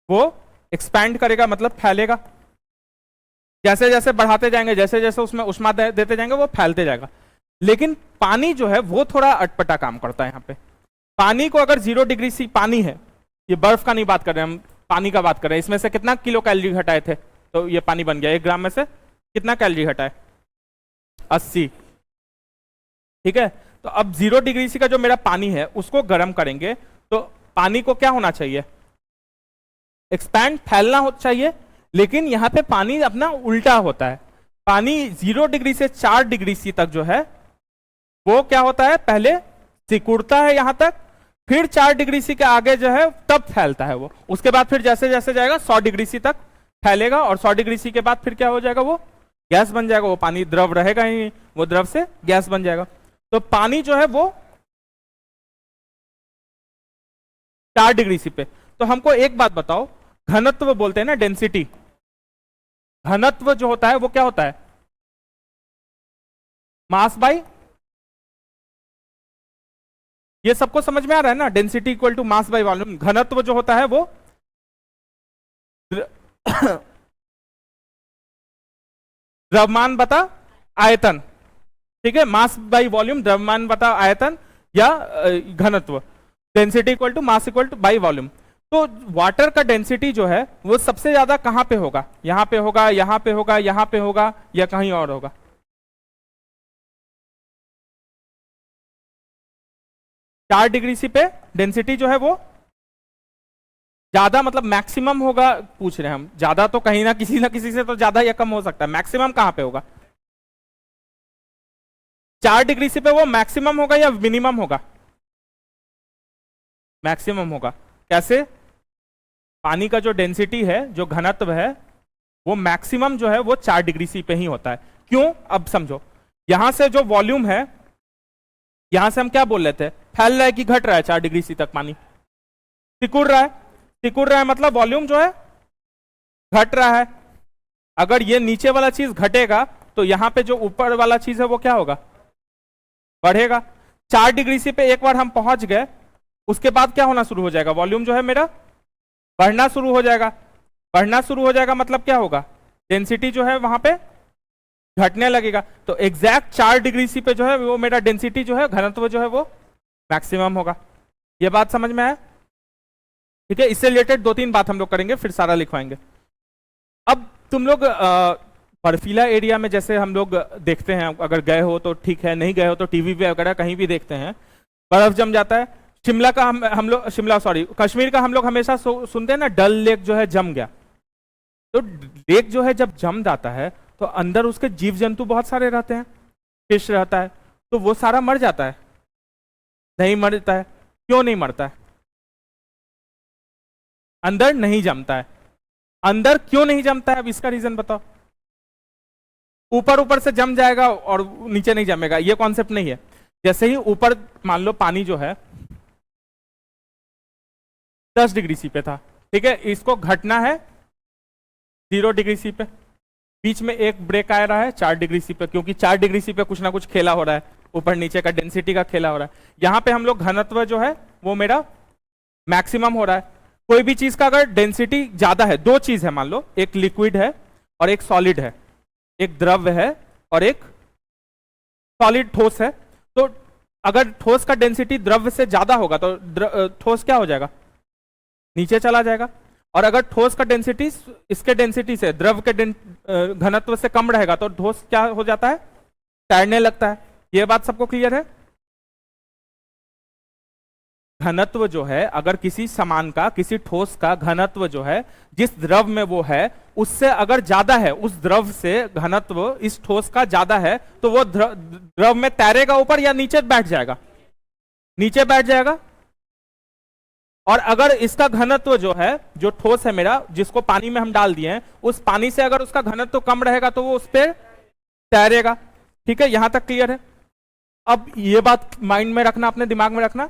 A: वो एक्सपैंड करेगा, मतलब फैलेगा। जैसे जैसे बढ़ाते जाएंगे, जैसे जैसे उसमें उष्मा देते जाएंगे वो फैलते जाएगा। लेकिन पानी जो है वो थोड़ा अटपटा काम करता है यहाँ पे। पानी को अगर 0 डिग्री सी पानी है, ये बर्फ का नहीं बात कर रहे हैं हम, पानी का बात कर रहे हैं, इसमें से कितना किलो कैलोरी घटाए थे तो ये पानी बन गया, 1 ग्राम में से कितना कैलोरी घटाए, 80। ठीक है, तो अब 0 डिग्री सी का जो मेरा पानी है उसको गर्म करेंगे तो पानी को क्या होना चाहिए, एक्सपैंड, फैलना हो चाहिए। लेकिन यहाँ पे पानी अपना उल्टा होता है। पानी 0 डिग्री से 4 डिग्री सी तक जो है वो क्या होता है, पहले सिकुड़ता है यहां तक, फिर 4 डिग्री सी के आगे जो है तब फैलता है वो। उसके बाद फिर जैसे जैसे जाएगा 100 डिग्री सी तक फैलेगा, और 100 डिग्री सी के बाद फिर क्या हो जाएगा, वो गैस बन जाएगा। वो पानी द्रव रहेगा ही नहीं, वो द्रव से गैस बन जाएगा। तो पानी जो है वो 4 डिग्री सी पे। तो हमको एक बात बताओ, घनत्व बोलते हैं ना, डेंसिटी, घनत्व जो होता है वो क्या होता है, मास बाई, ये सबको समझ में आ रहा है ना, density equal to mass by volume. घनत्व जो होता है वो द्रव्यमान बता आयतन, ठीक है, मास बाई वॉल्यूम, द्रव्यमान बता आयतन, या घनत्व, density equal to mass equal to by volume. तो वाटर का डेंसिटी जो है वो सबसे ज्यादा कहां पे होगा, यहां पे होगा, यहां पे होगा, यहां पे होगा, या कहीं और होगा? 4 डिग्री सी पे डेंसिटी जो है वो ज्यादा, मतलब मैक्सिमम होगा, पूछ रहे हैं हम। ज्यादा तो कहीं ना किसी से तो ज्यादा या कम हो सकता है, मैक्सिमम कहां पे होगा? 4 डिग्री सी पे वो मैक्सिमम होगा या मिनिमम होगा? मैक्सिमम होगा। कैसे? पानी का जो डेंसिटी है, जो घनत्व है, वो मैक्सिमम जो है वो 4 डिग्री सी पे ही होता है। क्यों? अब समझो, यहां से जो वॉल्यूम है, यहां से हम क्या बोल रहे थे, फैल रहा है कि घट रहा है 4 डिग्री सी तक पानी? सिकुड़ रहा है। सिकुड़ रहा है मतलब वॉल्यूम जो है घट रहा है। अगर ये नीचे वाला चीज घटेगा तो यहां पे जो ऊपर वाला चीज है वो क्या होगा, बढ़ेगा। 4 डिग्री सी पे एक बार हम पहुंच गए, उसके बाद क्या होना शुरू हो जाएगा, वॉल्यूम जो है मेरा बढ़ना शुरू हो जाएगा। बढ़ना शुरू हो जाएगा मतलब क्या होगा, डेंसिटी जो है वहां पे घटने लगेगा। तो एग्जैक्ट 4 डिग्री सी पे जो है वो मेरा डेंसिटी जो है, घनत्व जो है वो मैक्सिमम होगा। ये बात समझ में आया? ठीक है, इससे रिलेटेड 2-3 बात हम लोग करेंगे, फिर सारा लिखवाएंगे। अब तुम लोग बर्फीला एरिया में जैसे हम लोग देखते हैं, अगर गए हो तो ठीक है, नहीं गए हो तो टीवी पे वगैरह कहीं भी देखते हैं, बर्फ जम जाता है। शिमला का हम लोग कश्मीर का हम लोग हमेशा सुनते हैं ना, डल लेक जो है जम गया। तो लेक जो है जब जम जाता है तो अंदर उसके जीव जंतु बहुत सारे रहते हैं, फिश रहता है, तो वो सारा मर जाता है? नहीं मरता है। क्यों नहीं मरता है? अंदर नहीं जमता है। अंदर क्यों नहीं जमता है? अब इसका रीजन बताओ। ऊपर ऊपर से जम जाएगा और नीचे नहीं जमेगा, ये कॉन्सेप्ट नहीं है। जैसे ही ऊपर मान लो पानी जो है 10 डिग्री सी पे था, ठीक है, इसको घटना है 0 डिग्री सी पे, बीच में एक ब्रेक आ रहा है 4 डिग्री सी पे, क्योंकि 4 डिग्री सी पे कुछ ना कुछ खेला हो रहा है, ऊपर नीचे का डेंसिटी का खेला हो रहा है। यहां पे हम लोग घनत्व जो है वो मेरा मैक्सिमम हो रहा है। कोई भी चीज का अगर डेंसिटी ज्यादा है, दो चीज है मान लो, एक लिक्विड है और एक सॉलिड है, एक द्रव है और एक सॉलिड ठोस है, तो अगर ठोस का डेंसिटी द्रव से ज्यादा होगा तो ठोस क्या हो जाएगा? नीचे चला जाएगा। और अगर ठोस का डेंसिटी इसके डेंसिटी से, द्रव के घनत्व से कम रहेगा तो ठोस क्या हो जाता है? तैरने लगता है। यह बात सबको क्लियर है? घनत्व जो है, अगर किसी सामान का, किसी ठोस का घनत्व जो है जिस द्रव में वो है उससे अगर ज्यादा है, उस द्रव से घनत्व इस ठोस का ज्यादा है, तो वो द्रव में तैरेगा ऊपर या नीचे बैठ जाएगा? नीचे बैठ जाएगा। और अगर इसका घनत्व जो है, जो ठोस है मेरा, जिसको पानी में हम डाल दिए हैं, उस पानी से अगर उसका घनत्व कम रहेगा तो वो उस पर तैरेगा। ठीक है, यहां तक क्लियर है? अब ये बात माइंड में रखना, अपने दिमाग में रखना,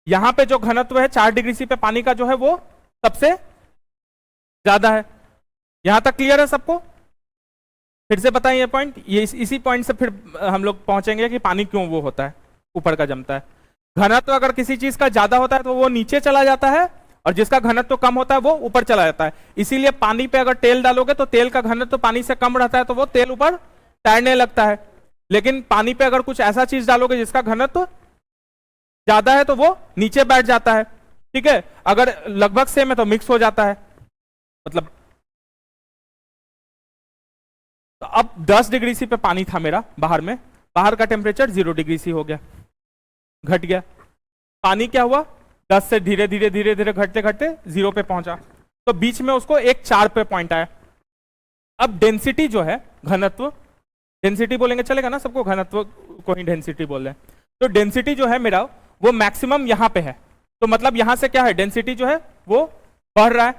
A: यहां पे जो घनत्व है 4 डिग्री सी पे पानी का जो है वो सबसे ज्यादा है। यहां तक क्लियर है सबको? फिर से बताएं ये पॉइंट, ये इसी पॉइंट से फिर हम लोग पहुंचेंगे कि पानी क्यों वो होता है, ऊपर का जमता है। घनत्व अगर किसी चीज का ज्यादा होता है तो वो नीचे चला जाता है, और जिसका घनत्व कम होता है वो ऊपर चला जाता है। इसीलिए पानी पे अगर तेल डालोगे तो तेल का घनत्व पानी से कम रहता है तो वो तेल ऊपर तैरने लगता है। लेकिन पानी पे अगर कुछ ऐसा चीज डालोगे जिसका घनत्व ज्यादा है तो वो नीचे बैठ जाता है। ठीक है, अगर लगभग सेम है तो मिक्स हो जाता है। मतलब तो अब 10 डिग्री सी पे पानी था मेरा बाहर में, बाहर का टेम्परेचर 0 डिग्री सी हो गया, घट गया। पानी क्या हुआ? 10 से धीरे धीरे धीरे धीरे घटते घटते 0 पे पहुंचा, तो बीच में उसको एक 4 पे पॉइंट आया। अब डेंसिटी जो है, घनत्व, डेंसिटी बोलेंगे चलेगा ना सबको? घनत्व को ही डेंसिटी बोल रहे हैं। तो डेंसिटी जो है मेरा वो मैक्सिमम यहां पे है, तो मतलब यहां से क्या है, डेंसिटी जो है वो बढ़ रहा है।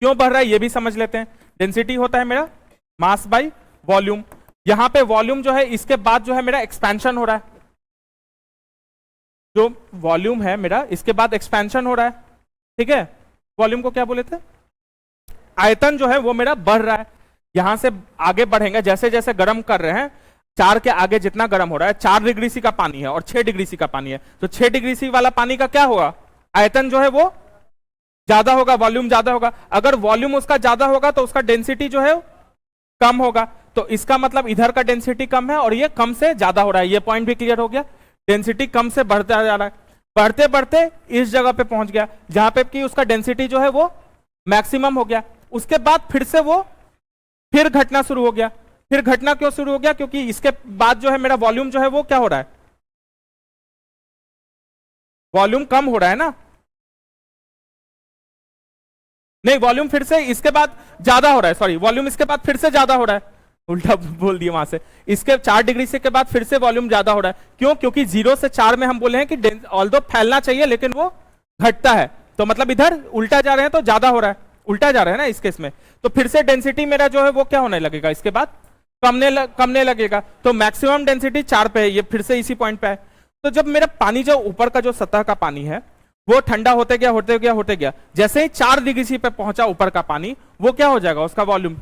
A: क्यों बढ़ रहा है ये भी समझ लेते हैं। डेंसिटी होता है मेरा मास बाई वॉल्यूम। यहां पे वॉल्यूम जो है, इसके बाद जो है मेरा एक्सपेंशन हो रहा है, जो वॉल्यूम है मेरा इसके बाद एक्सपेंशन हो रहा है। ठीक है, वॉल्यूम को क्या बोले थे? आयतन जो है वो मेरा बढ़ रहा है। यहां से आगे बढ़ेंगे, जैसे जैसे गर्म कर रहे हैं, 4 के आगे जितना गर्म हो रहा है, 4 डिग्री सी का पानी है और 6 डिग्री सी का पानी है, तो 6 डिग्री सी वाला पानी का क्या होगा? आयतन जो है वो ज्यादा होगा, वॉल्यूम ज्यादा होगा। अगर वॉल्यूम उसका ज्यादा होगा तो उसका डेंसिटी जो है कम होगा, तो इसका मतलब इधर का डेंसिटी कम है और ये कम से ज्यादा हो रहा है। ये पॉइंट भी क्लियर हो गया। डेंसिटी कम से बढ़ता जा रहा है, बढ़ते बढ़ते इस जगह पे पहुंच गया जहां पे कि उसका डेंसिटी जो है वो मैक्सिमम हो गया। उसके बाद फिर से वो फिर घटना शुरू हो गया। फिर घटना क्यों शुरू हो गया? क्योंकि इसके बाद जो है मेरा वॉल्यूम जो है वो क्या हो रहा है? वॉल्यूम कम हो रहा है ना? नहीं, वॉल्यूम फिर से इसके बाद ज्यादा हो रहा है, सॉरी, वॉल्यूम इसके बाद फिर से ज्यादा हो रहा है, उल्टा बोल दिया वहां से। इसके 4 डिग्री से के बाद फिर से वॉल्यूम ज्यादा हो रहा है। क्यों? क्योंकि 0 से 4 में हम बोले हैं कि ऑल्दो फैलना चाहिए लेकिन वो घटता है, तो मतलब इधर उल्टा जा रहे हैं तो ज्यादा हो रहा है, उल्टा जा रहा है ना इस केस में। तो फिर से डेंसिटी मेरा जो है वो क्या होने लगेगा? इसके बाद कमने लगेगा। तो मैक्सिमम डेंसिटी 4 पे है, ये फिर से इसी पॉइंट पे है। तो जब मेरा पानी, जो ऊपर का जो सतह का पानी है वो ठंडा होते गया होते गया होते गया, जैसे ही 4 डिग्री सी पे पहुंचा ऊपर का पानी, वो क्या हो जाएगा? उसका वॉल्यूम,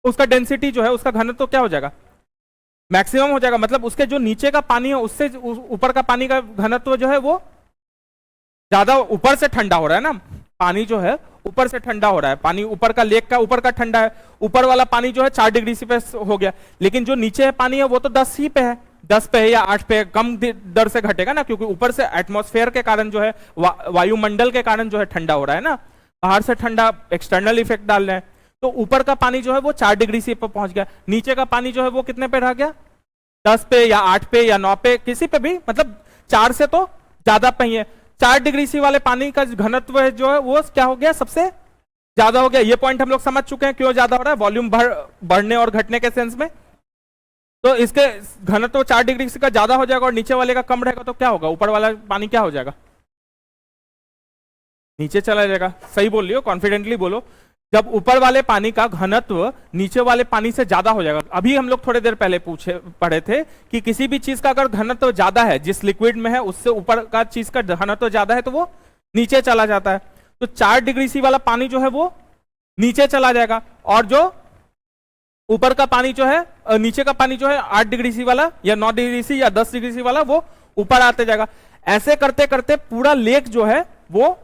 A: उसका डेंसिटी जो है, उसका घनत्व तो क्या हो जाएगा? मैक्सिमम हो जाएगा। मतलब उसके जो नीचे का पानी है उससे ऊपर का पानी का घनत्व जो है वो ज्यादा, ऊपर से ठंडा हो रहा है ना पानी, जो है ऊपर से ठंडा हो रहा है पानी, ऊपर का लेक का ऊपर का ठंडा है, ऊपर वाला पानी जो है 4 डिग्री सी पे हो गया। लेकिन जो नीचे है पानी है वो तो 10 ही पे है, 10 पे है या 8 पे है, कम दर से घटेगा ना, क्योंकि ऊपर से एटमॉस्फेयर के कारण जो है, वायुमंडल के कारण जो है ठंडा हो रहा है ना, बाहर से ठंडा एक्सटर्नल इफेक्ट डाल रहे हैं। तो ऊपर का पानी जो है वो 4 डिग्री सी पे पहुंच गया, नीचे का पानी जो है वो कितने पे रह गया? 10 पे या 8 पे या 9 पे, किसी पे भी, मतलब 4 से तो ज्यादा पे ही है। 4 डिग्री सी वाले पानी का घनत्व है जो है वो क्या हो गया? सबसे ज्यादा हो गया। ये पॉइंट हम लोग समझ चुके हैं क्यों ज्यादा हो रहा है, वॉल्यूम बढ़ने और घटने के सेंस में। तो इसके घनत्व 4 डिग्री का ज्यादा हो जाएगा और नीचे वाले का कम रहेगा, तो क्या होगा, ऊपर वाला पानी क्या हो जाएगा, नीचे चला जाएगा। सही बोल रही हो, कॉन्फिडेंटली बोलो। जब ऊपर वाले पानी का घनत्व नीचे वाले पानी से ज्यादा हो जाएगा, अभी हम लोग थोड़ी देर पहले पढ़े थे कि किसी भी चीज का अगर घनत्व ज्यादा है, जिस लिक्विड में है उससे ऊपर का चीज का घनत्व ज्यादा है, तो वो नीचे चला जाता है। तो 4 डिग्री वाला पानी जो है वो नीचे चला जाएगा, और जो ऊपर का पानी जो है, नीचे का पानी जो है 8 डिग्री वाला या 9 डिग्री या 10 डिग्री वाला, वो ऊपर आते जाएगा। ऐसे करते करते पूरा लेक जो है वो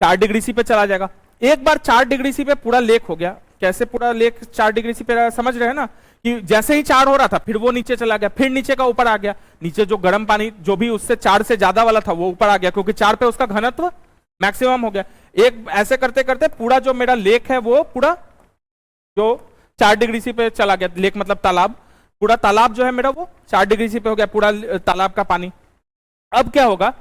A: 4 डिग्री पे चला जाएगा। एक बार 4 डिग्री पे पूरा लेक हो गया। कैसे पूरा लेक 4 डिग्री पे, समझ रहे हैं ना, कि जैसे ही 4 हो रहा था फिर वो नीचे चला गया, फिर नीचे का ऊपर आ गया, नीचे जो गर्म पानी जो भी उससे 4 से ज्यादा वाला था वो ऊपर आ गया, क्योंकि 4 पे उसका घनत्व मैक्सिमम हो गया। एक ऐसे करते करते पूरा जो मेरा लेक है वो पूरा जो 4 डिग्री पे चला गया। लेक मतलब तालाब, पूरा तालाब जो है मेरा वो 4 डिग्री पे हो गया, पूरा तालाब का पानी। अब क्या होगा,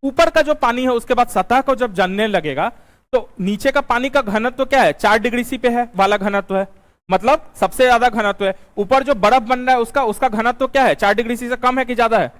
A: ऊपर का जो पानी है उसके बाद सतह को जब जानने लगेगा, तो नीचे का पानी का घनत्व क्या है, 4 डिग्री पे है वाला घनत्व है, मतलब सबसे ज्यादा घनत्व है। ऊपर जो बर्फ बन रहा है उसका उसका घनत्व क्या है, 4 डिग्री से कम है कि ज्यादा है,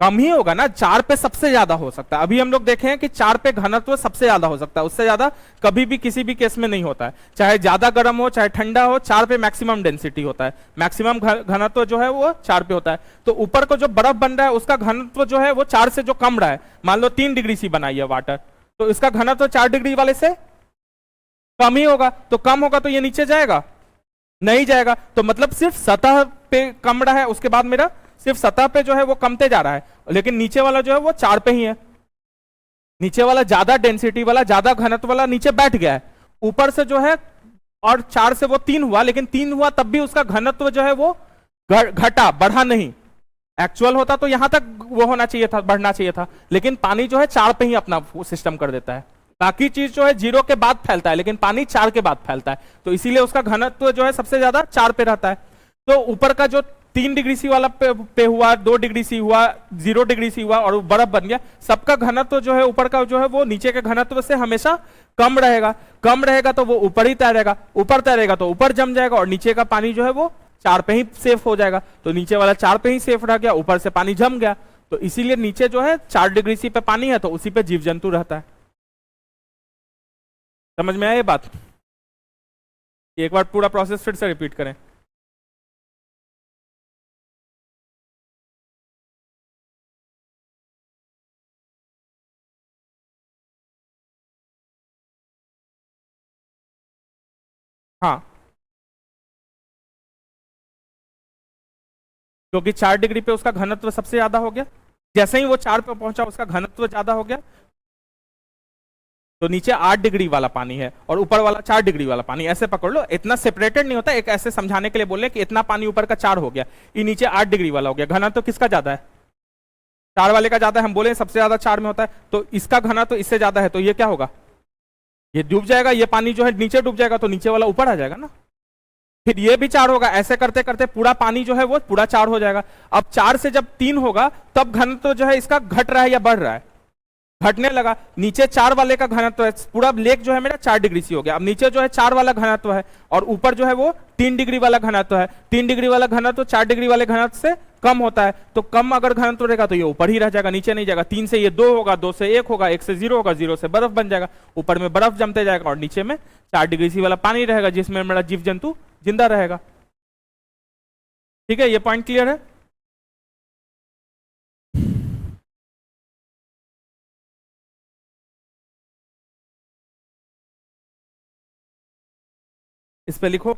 A: कम ही होगा ना। 4 पे सबसे ज्यादा हो सकता है। अभी हम लोग देखे हैं कि 4 पे घनत्व सबसे ज्यादा हो सकता है, उससे ज्यादा कभी भी किसी भी केस में नहीं होता है। चाहे ज्यादा गर्म हो चाहे ठंडा हो, 4 पे मैक्सिमम डेंसिटी होता है, मैक्सिमम घनत्व जो है वो 4 पे होता है। तो ऊपर को जो बर्फ बन रहा है उसका घनत्व जो है वो 4 से जो कम रहा है, मान लो 3 डिग्री बनाई है वाटर, तो इसका घनत्व 4 डिग्री वाले से कम ही होगा। तो कम होगा तो ये नीचे जाएगा, नहीं जाएगा। तो मतलब सिर्फ सतह पे कम रहा है, उसके बाद मेरा सिर्फ सतह पे जो है वो कमते जा रहा है, लेकिन नीचे वाला जो है वो 4 पे ही है। नीचे वाला ज्यादा डेंसिटी वाला, ज्यादा घनत्व वाला नीचे बैठ गया है। ऊपर से जो है, और 4 से वो 3 हुआ, लेकिन 3 हुआ तब भी उसका घनत्व जो है वो घटा, बढ़ा नहीं। एक्चुअल होता तो यहां तक वो होना चाहिए था, बढ़ना चाहिए था, लेकिन पानी जो है 4 पे ही अपना सिस्टम कर देता है। बाकी चीज जो है 0 के बाद फैलता है, लेकिन पानी 4 के बाद फैलता है, तो इसीलिए उसका घनत्व जो है सबसे ज्यादा 4 पे रहता है। तो ऊपर का जो 3 डिग्री वाला पे हुआ, 2 डिग्री हुआ, 0 डिग्री हुआ और बर्फ बन गया, सबका घनत्व जो है ऊपर का जो है वो नीचे के घनत्व से हमेशा कम रहेगा। कम रहेगा तो वो ऊपर ही तैरेगा, ऊपर तैरेगा तो ऊपर जम जाएगा, और नीचे का पानी जो है वो 4 पे ही सेफ हो जाएगा। तो नीचे वाला 4 पे ही सेफ रह गया, ऊपर से पानी जम गया। तो इसीलिए नीचे जो है 4 डिग्री पे पानी है, तो उसी पे जीव जंतु रहता है। समझ में आया ये बात? एक बार पूरा प्रोसेस फिर से रिपीट करें। हाँ, क्योंकि 4 डिग्री पे उसका घनत्व सबसे ज्यादा हो गया, जैसे ही वो 4 पे पहुंचा उसका घनत्व ज्यादा हो गया, तो नीचे 8 डिग्री वाला पानी है और ऊपर वाला 4 डिग्री वाला पानी। ऐसे पकड़ लो, इतना सेपरेटेड नहीं होता, एक ऐसे समझाने के लिए बोले कि इतना पानी ऊपर का 4 हो गया, ये नीचे 8 डिग्री वाला हो गया। घनत्व किसका ज्यादा है, 4 वाले का ज्यादा है। हम बोले सबसे ज्यादा 4 में होता है, तो इसका घनत्व इससे ज्यादा है, तो ये क्या होगा, ये डूब जाएगा, ये पानी जो है नीचे डूब जाएगा, तो नीचे वाला ऊपर आ जाएगा ना। फिर ये भी 4 होगा, ऐसे करते करते पूरा पानी जो है वो पूरा 4 हो जाएगा। अब 4 से जब 3 होगा, तब घनत्व जो है इसका घट रहा है या बढ़ रहा है, घटने लगा। नीचे 4 वाले का घनत्व है, पूरा लेक जो है मेरा 4 डिग्री हो गया। अब नीचे जो है 4 वाला घनत्व है, और ऊपर जो है वो 3 डिग्री वाला घनत्व है। 3 डिग्री वाला घनत्व 4 डिग्री वाले घनत्व से कम होता है, तो कम अगर घनत्व रहेगा तो ये ऊपर ही रह जाएगा, नीचे नहीं जाएगा। 3 से ये 2 होगा, 2 से 1 होगा, 1 से 0 होगा, 0 से बर्फ बन जाएगा, ऊपर में बर्फ जमते जाएगा, और नीचे में 4 डिग्री वाला पानी रहेगा, जिसमें मेरा जीव जंतु जिंदा रहेगा। ठीक है, ये पॉइंट क्लियर है? इस पे लिखो।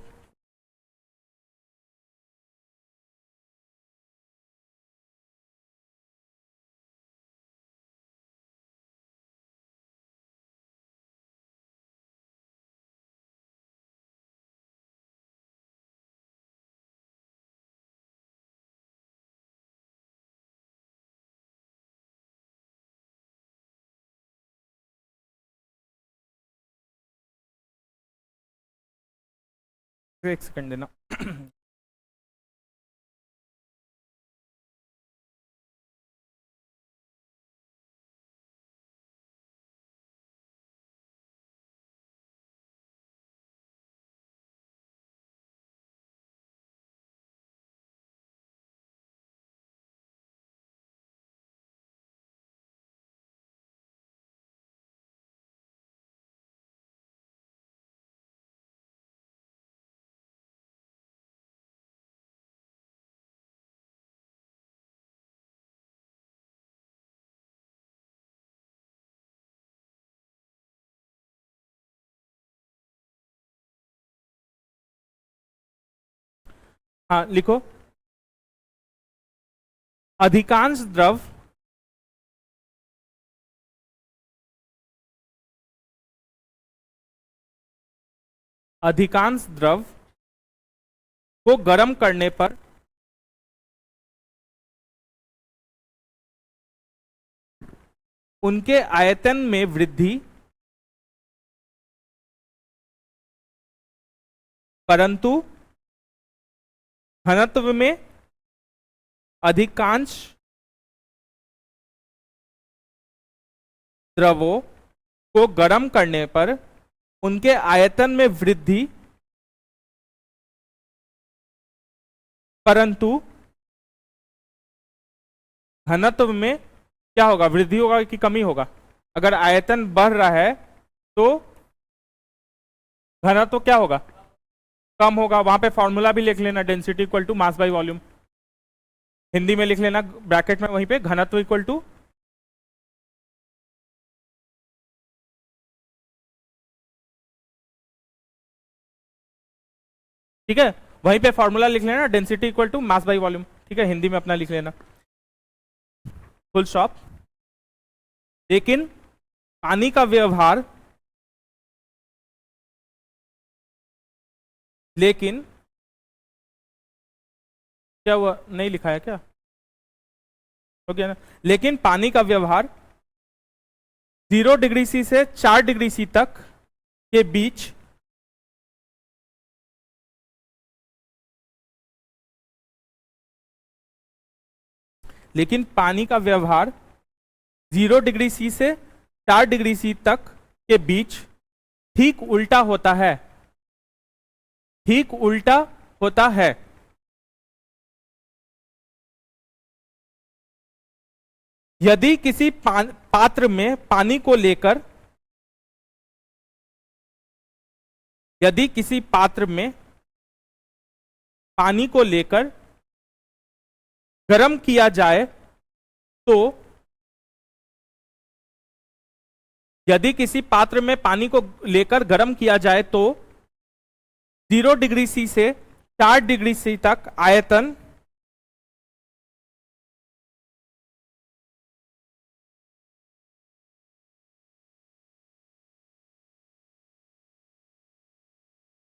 A: एक सेकंड देना। हाँ लिखो, अधिकांश द्रव अधिकांश द्रव को गर्म करने पर उनके आयतन में वृद्धि, परंतु घनत्व में अधिकांश द्रवों को गर्म करने पर उनके आयतन में वृद्धि, परंतु घनत्व में क्या होगा, वृद्धि होगा कि कमी होगा? अगर आयतन बढ़ रहा है तो घनत्व क्या होगा, कम होगा। वहां पे फॉर्मूला भी लिख लेना, density equal to mass by volume, Hindi में लिख लेना ब्रैकेट में वहीं पे, घनत्व इक्वल टू ठीक है, वहीं पे फॉर्मूला लिख लेना, density equal to mass by volume, ठीक है, हिंदी में अपना लिख लेना, फुल स्टॉप। लेकिन पानी का व्यवहार लेकिन क्या हुआ, नहीं लिखा है क्या? हो गया ना। लेकिन पानी का व्यवहार 0 डिग्री सी से 4 डिग्री सी तक के बीच लेकिन पानी का व्यवहार 0 डिग्री सी से 4 डिग्री सी तक के बीच ठीक उल्टा होता है, ठीक उल्टा होता है। यदि किसी पात्र में पानी को लेकर यदि किसी पात्र में पानी को लेकर गर्म किया जाए तो यदि किसी पात्र में पानी को लेकर गर्म किया जाए तो 0 डिग्री सी से 4 डिग्री सी तक आयतन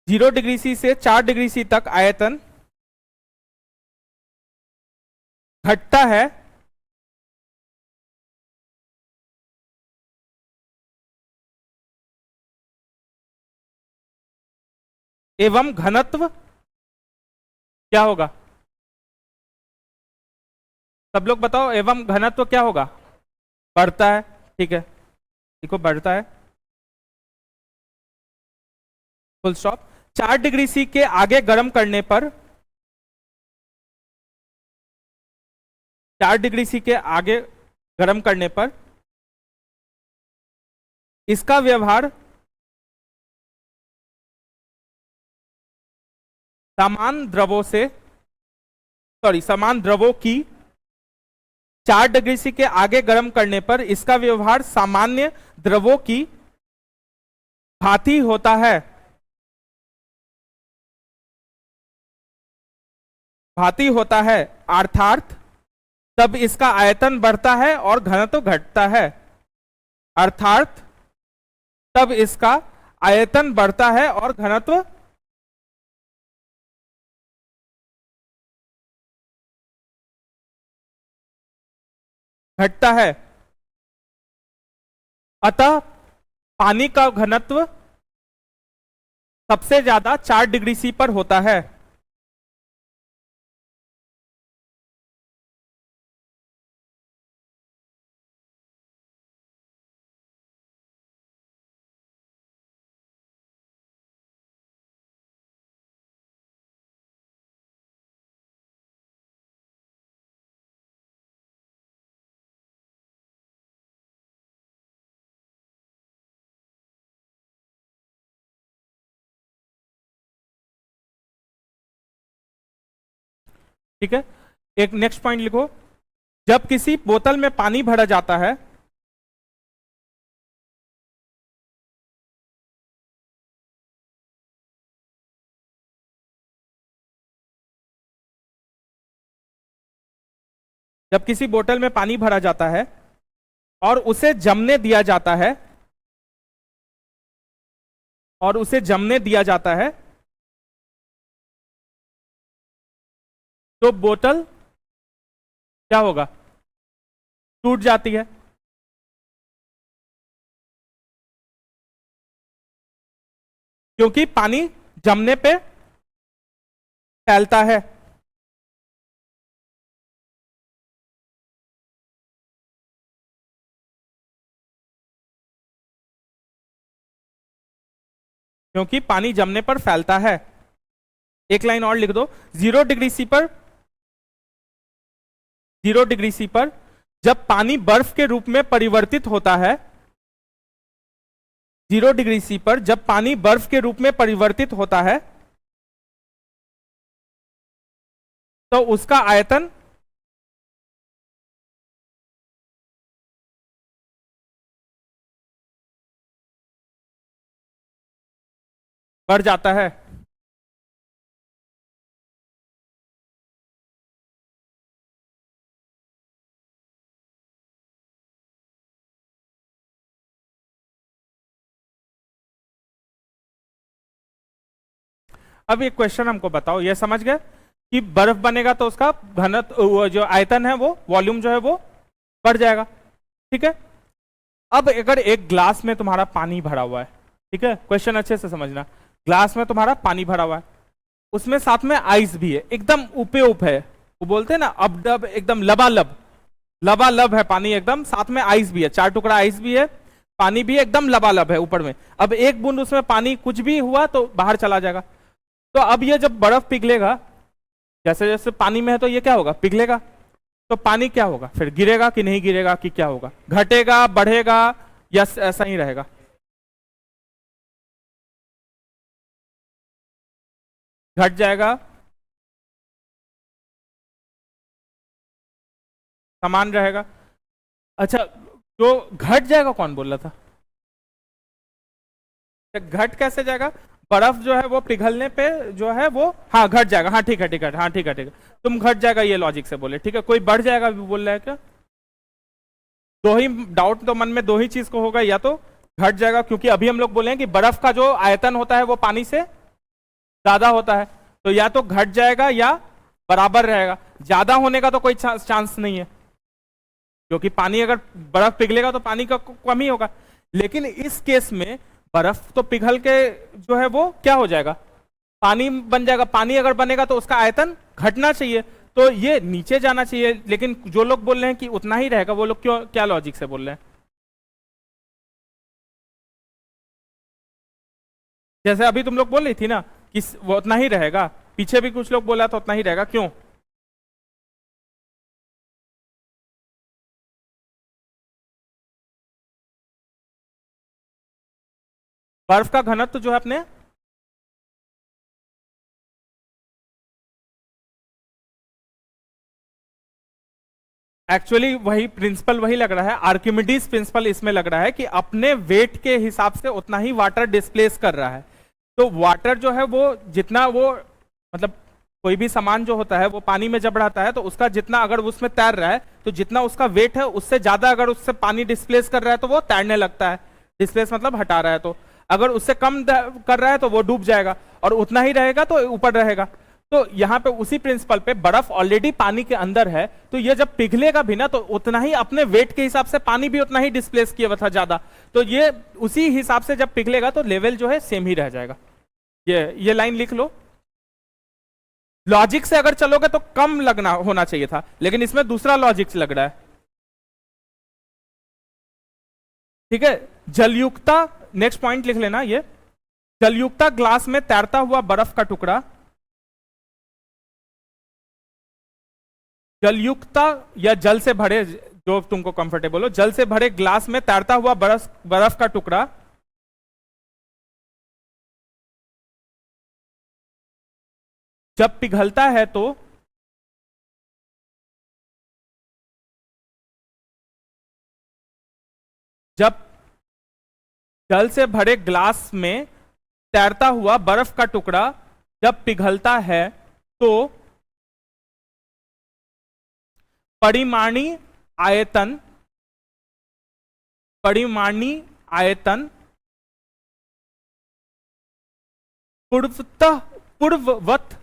A: जीरो डिग्री सी से 4 डिग्री सी तक आयतन घटता है एवं घनत्व क्या होगा? सब लोग बताओ, एवं घनत्व क्या होगा? बढ़ता है, ठीक है, देखो बढ़ता है, फुल स्टॉप। 4 डिग्री सी के आगे गर्म करने पर 4 डिग्री सी के आगे गर्म करने पर इसका व्यवहार समान द्रवों की 4 डिग्री सी के आगे गर्म करने पर इसका व्यवहार सामान्य द्रवों की भांति होता है, अर्थात तब इसका आयतन बढ़ता है और घनत्व घटता है, अर्थात तब इसका आयतन बढ़ता है और घनत्व घटता है। अतः पानी का घनत्व सबसे ज्यादा 4 डिग्री सी पर होता है। ठीक है, एक नेक्स्ट पॉइंट लिखो, जब किसी बोतल में पानी भरा जाता है जब किसी बोतल में पानी भरा जाता है और उसे जमने दिया जाता है, और उसे जमने दिया जाता है, तो बोतल क्या होगा? टूट जाती है। क्योंकि पानी जमने पे फैलता है। क्योंकि पानी जमने पर फैलता है। एक लाइन और लिख दो, 0 डिग्री सी पर, 0 डिग्री सी पर जब पानी बर्फ के रूप में परिवर्तित होता है, 0 डिग्री सी पर जब पानी बर्फ के रूप में परिवर्तित होता है, तो उसका आयतन बढ़ जाता है। अब एक क्वेश्चन हमको बताओ, ये समझ गए कि बर्फ बनेगा तो उसका घनत्व, जो आयतन है वो, वॉल्यूम जो है वो बढ़ जाएगा। ठीक है। अब अगर एक ग्लास में तुम्हारा पानी भरा हुआ है, ठीक है, क्वेश्चन अच्छे से समझना, ग्लास में तुम्हारा पानी भरा हुआ है, उसमें साथ में आइस भी है, एकदम उपे उप है, वो बोलते हैं ना अब डब, एकदम लबालब, लबालब है पानी एकदम, साथ में आइस भी है, 4 टुकड़ा आइस भी है, पानी भी एकदम लबालब है ऊपर में। अब एक बूंद उसमें पानी कुछ भी हुआ तो बाहर चला जाएगा। तो अब ये जब बर्फ पिघलेगा, जैसे जैसे पानी में है तो ये क्या होगा? पिघलेगा। तो पानी क्या होगा फिर? गिरेगा कि नहीं गिरेगा, कि क्या होगा? घटेगा, बढ़ेगा, या ऐसा ही रहेगा? घट जाएगा, समान रहेगा। अच्छा, जो घट जाएगा कौन बोल रहा था? घट कैसे जाएगा? बर्फ जो है वो पिघलने पे जो है वो, हाँ घट जाएगा, हाँ ठीक है ठीक है, हाँ ठीक है ठीक है, तुम घट जाएगा ये लॉजिक से बोले, ठीक है। कोई बढ़ जाएगा भी बोल रहा है क्या? दो ही डाउट तो मन में, दो ही चीज को होगा, या तो घट जाएगा, क्योंकि अभी हम लोग बोले हैं कि बर्फ का जो आयतन होता है वो पानी से ज्यादा होता है, तो या तो घट जाएगा या बराबर रहेगा। ज्यादा होने का तो कोई चांस नहीं है, क्योंकि पानी अगर बर्फ पिघलेगा तो पानी का कम ही होगा। लेकिन इस केस में बर्फ तो पिघल के जो है वो क्या हो जाएगा? पानी बन जाएगा। पानी अगर बनेगा तो उसका आयतन घटना चाहिए, तो ये नीचे जाना चाहिए। लेकिन जो लोग बोल रहे हैं कि उतना ही रहेगा, वो लोग क्यों, क्या लॉजिक से बोल रहे हैं? जैसे अभी तुम लोग बोल रही थी ना कि वो उतना ही रहेगा, पीछे भी कुछ लोग बोला तो उतना ही रहेगा, क्यों? बर्फ का घनत्व जो है अपने, एक्चुअली वही प्रिंसिपल वही लग रहा है, आर्किमिडीज प्रिंसिपल इसमें लग रहा है कि अपने वेट के हिसाब से उतना ही वाटर डिस्प्लेस कर रहा है। तो वाटर जो है वो जितना वो, मतलब कोई भी सामान जो होता है वो पानी में जब रहता है तो उसका जितना, अगर उसमें तैर रहा है तो जितना उसका वेट है उससे ज्यादा अगर उससे पानी डिस्प्लेस कर रहा है तो वो तैरने लगता है। डिस्प्लेस मतलब हटा रहा है, तो अगर उससे कम कर रहा है तो वो डूब जाएगा, और उतना ही रहेगा तो ऊपर रहेगा। तो यहाँ पे उसी प्रिंसिपल पे बर्फ ऑलरेडी पानी के अंदर है, तो ये जब पिघलेगा भी ना तो उतना ही अपने वेट के हिसाब से पानी भी उतना ही डिस्प्लेस किया हुआ था ज्यादा, तो ये उसी हिसाब से जब पिघलेगा तो लेवल जो है सेम ही रह जाएगा। ये लाइन लिख लो। लॉजिक से अगर चलोगे तो कम लगना होना चाहिए था, लेकिन इसमें दूसरा लॉजिक लग रहा है। ठीक है। जलयुक्ता, नेक्स्ट पॉइंट लिख लेना ये, जलयुक्ता ग्लास में तैरता हुआ बर्फ का टुकड़ा, जलयुक्ता या जल से भरे, जो तुमको कंफर्टेबल हो, जल से भरे ग्लास में तैरता हुआ बर्फ का टुकड़ा जब पिघलता है तो जब जल से भरे ग्लास में तैरता हुआ बर्फ का टुकड़ा जब पिघलता है तो परिमाणी आयतन, परिमाणी आयतन पूर्ववत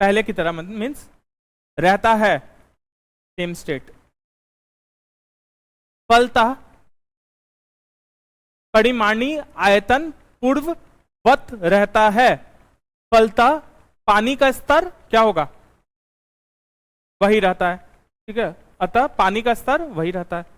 A: पहले की तरह मीन्स रहता है, सेम स्टेट। फलतः परिमाणी आयतन पूर्ववत रहता है, फलतः पानी का स्तर क्या होगा, वही रहता है। ठीक है, अतः पानी का स्तर वही रहता है।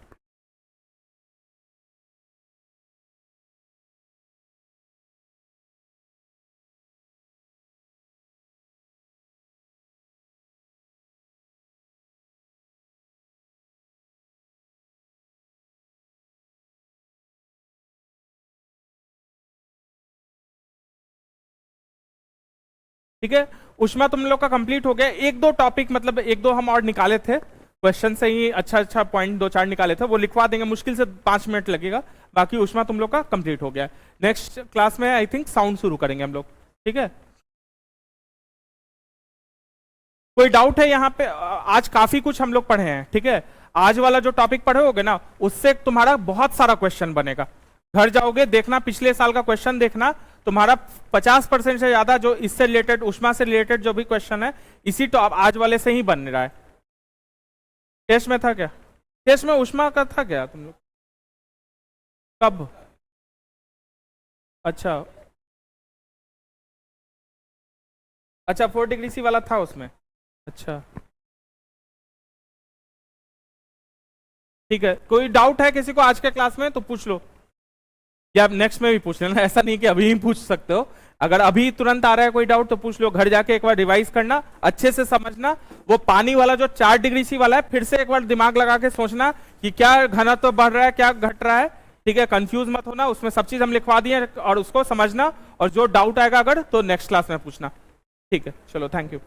A: ठीक है, ऊष्मा तुम लोग का कंप्लीट हो गया। एक दो टॉपिक मतलब एक दो हम और निकाले थे क्वेश्चन से ही, अच्छा पॉइंट दो चार निकाले थे, वो लिखवा देंगे, मुश्किल से 5 मिनट लगेगा। बाकी ऊष्मा तुम लोग का कंप्लीट हो गया। नेक्स्ट क्लास में आई थिंक साउंड शुरू करेंगे हम लोग। ठीक है, कोई डाउट है यहाँ पे? आज काफी कुछ हम लोग पढ़े हैं। ठीक है, आज वाला जो टॉपिक पढ़े होगे ना, उससे तुम्हारा बहुत सारा क्वेश्चन बनेगा। घर जाओगे देखना, पिछले साल का क्वेश्चन देखना, तुम्हारा 50% से ज्यादा जो इससे रिलेटेड, ऊष्मा से रिलेटेड जो भी क्वेश्चन है, इसी तो आज वाले से ही बन रहा है। टेस्ट में था क्या? टेस्ट में ऊष्मा का था क्या तुम लोग? कब? अच्छा अच्छा, 4 डिग्री सी वाला था उसमें। अच्छा ठीक है, कोई डाउट है किसी को आज के क्लास में तो पूछ लो, या आप नेक्स्ट में भी पूछ लेना। ऐसा नहीं कि अभी ही पूछ सकते हो, अगर अभी तुरंत आ रहा है कोई डाउट तो पूछ लो। घर जाके एक बार रिवाइज करना, अच्छे से समझना। वो पानी वाला जो 4 डिग्री सी वाला है, फिर से एक बार दिमाग लगा के सोचना कि क्या घनत्व तो बढ़ रहा है, क्या घट रहा है। ठीक है, कंफ्यूज मत होना, उसमें सब चीज हम लिखवा दिए और उसको समझना, और जो डाउट आएगा अगर तो नेक्स्ट क्लास में पूछना। ठीक है, चलो, थैंक यू।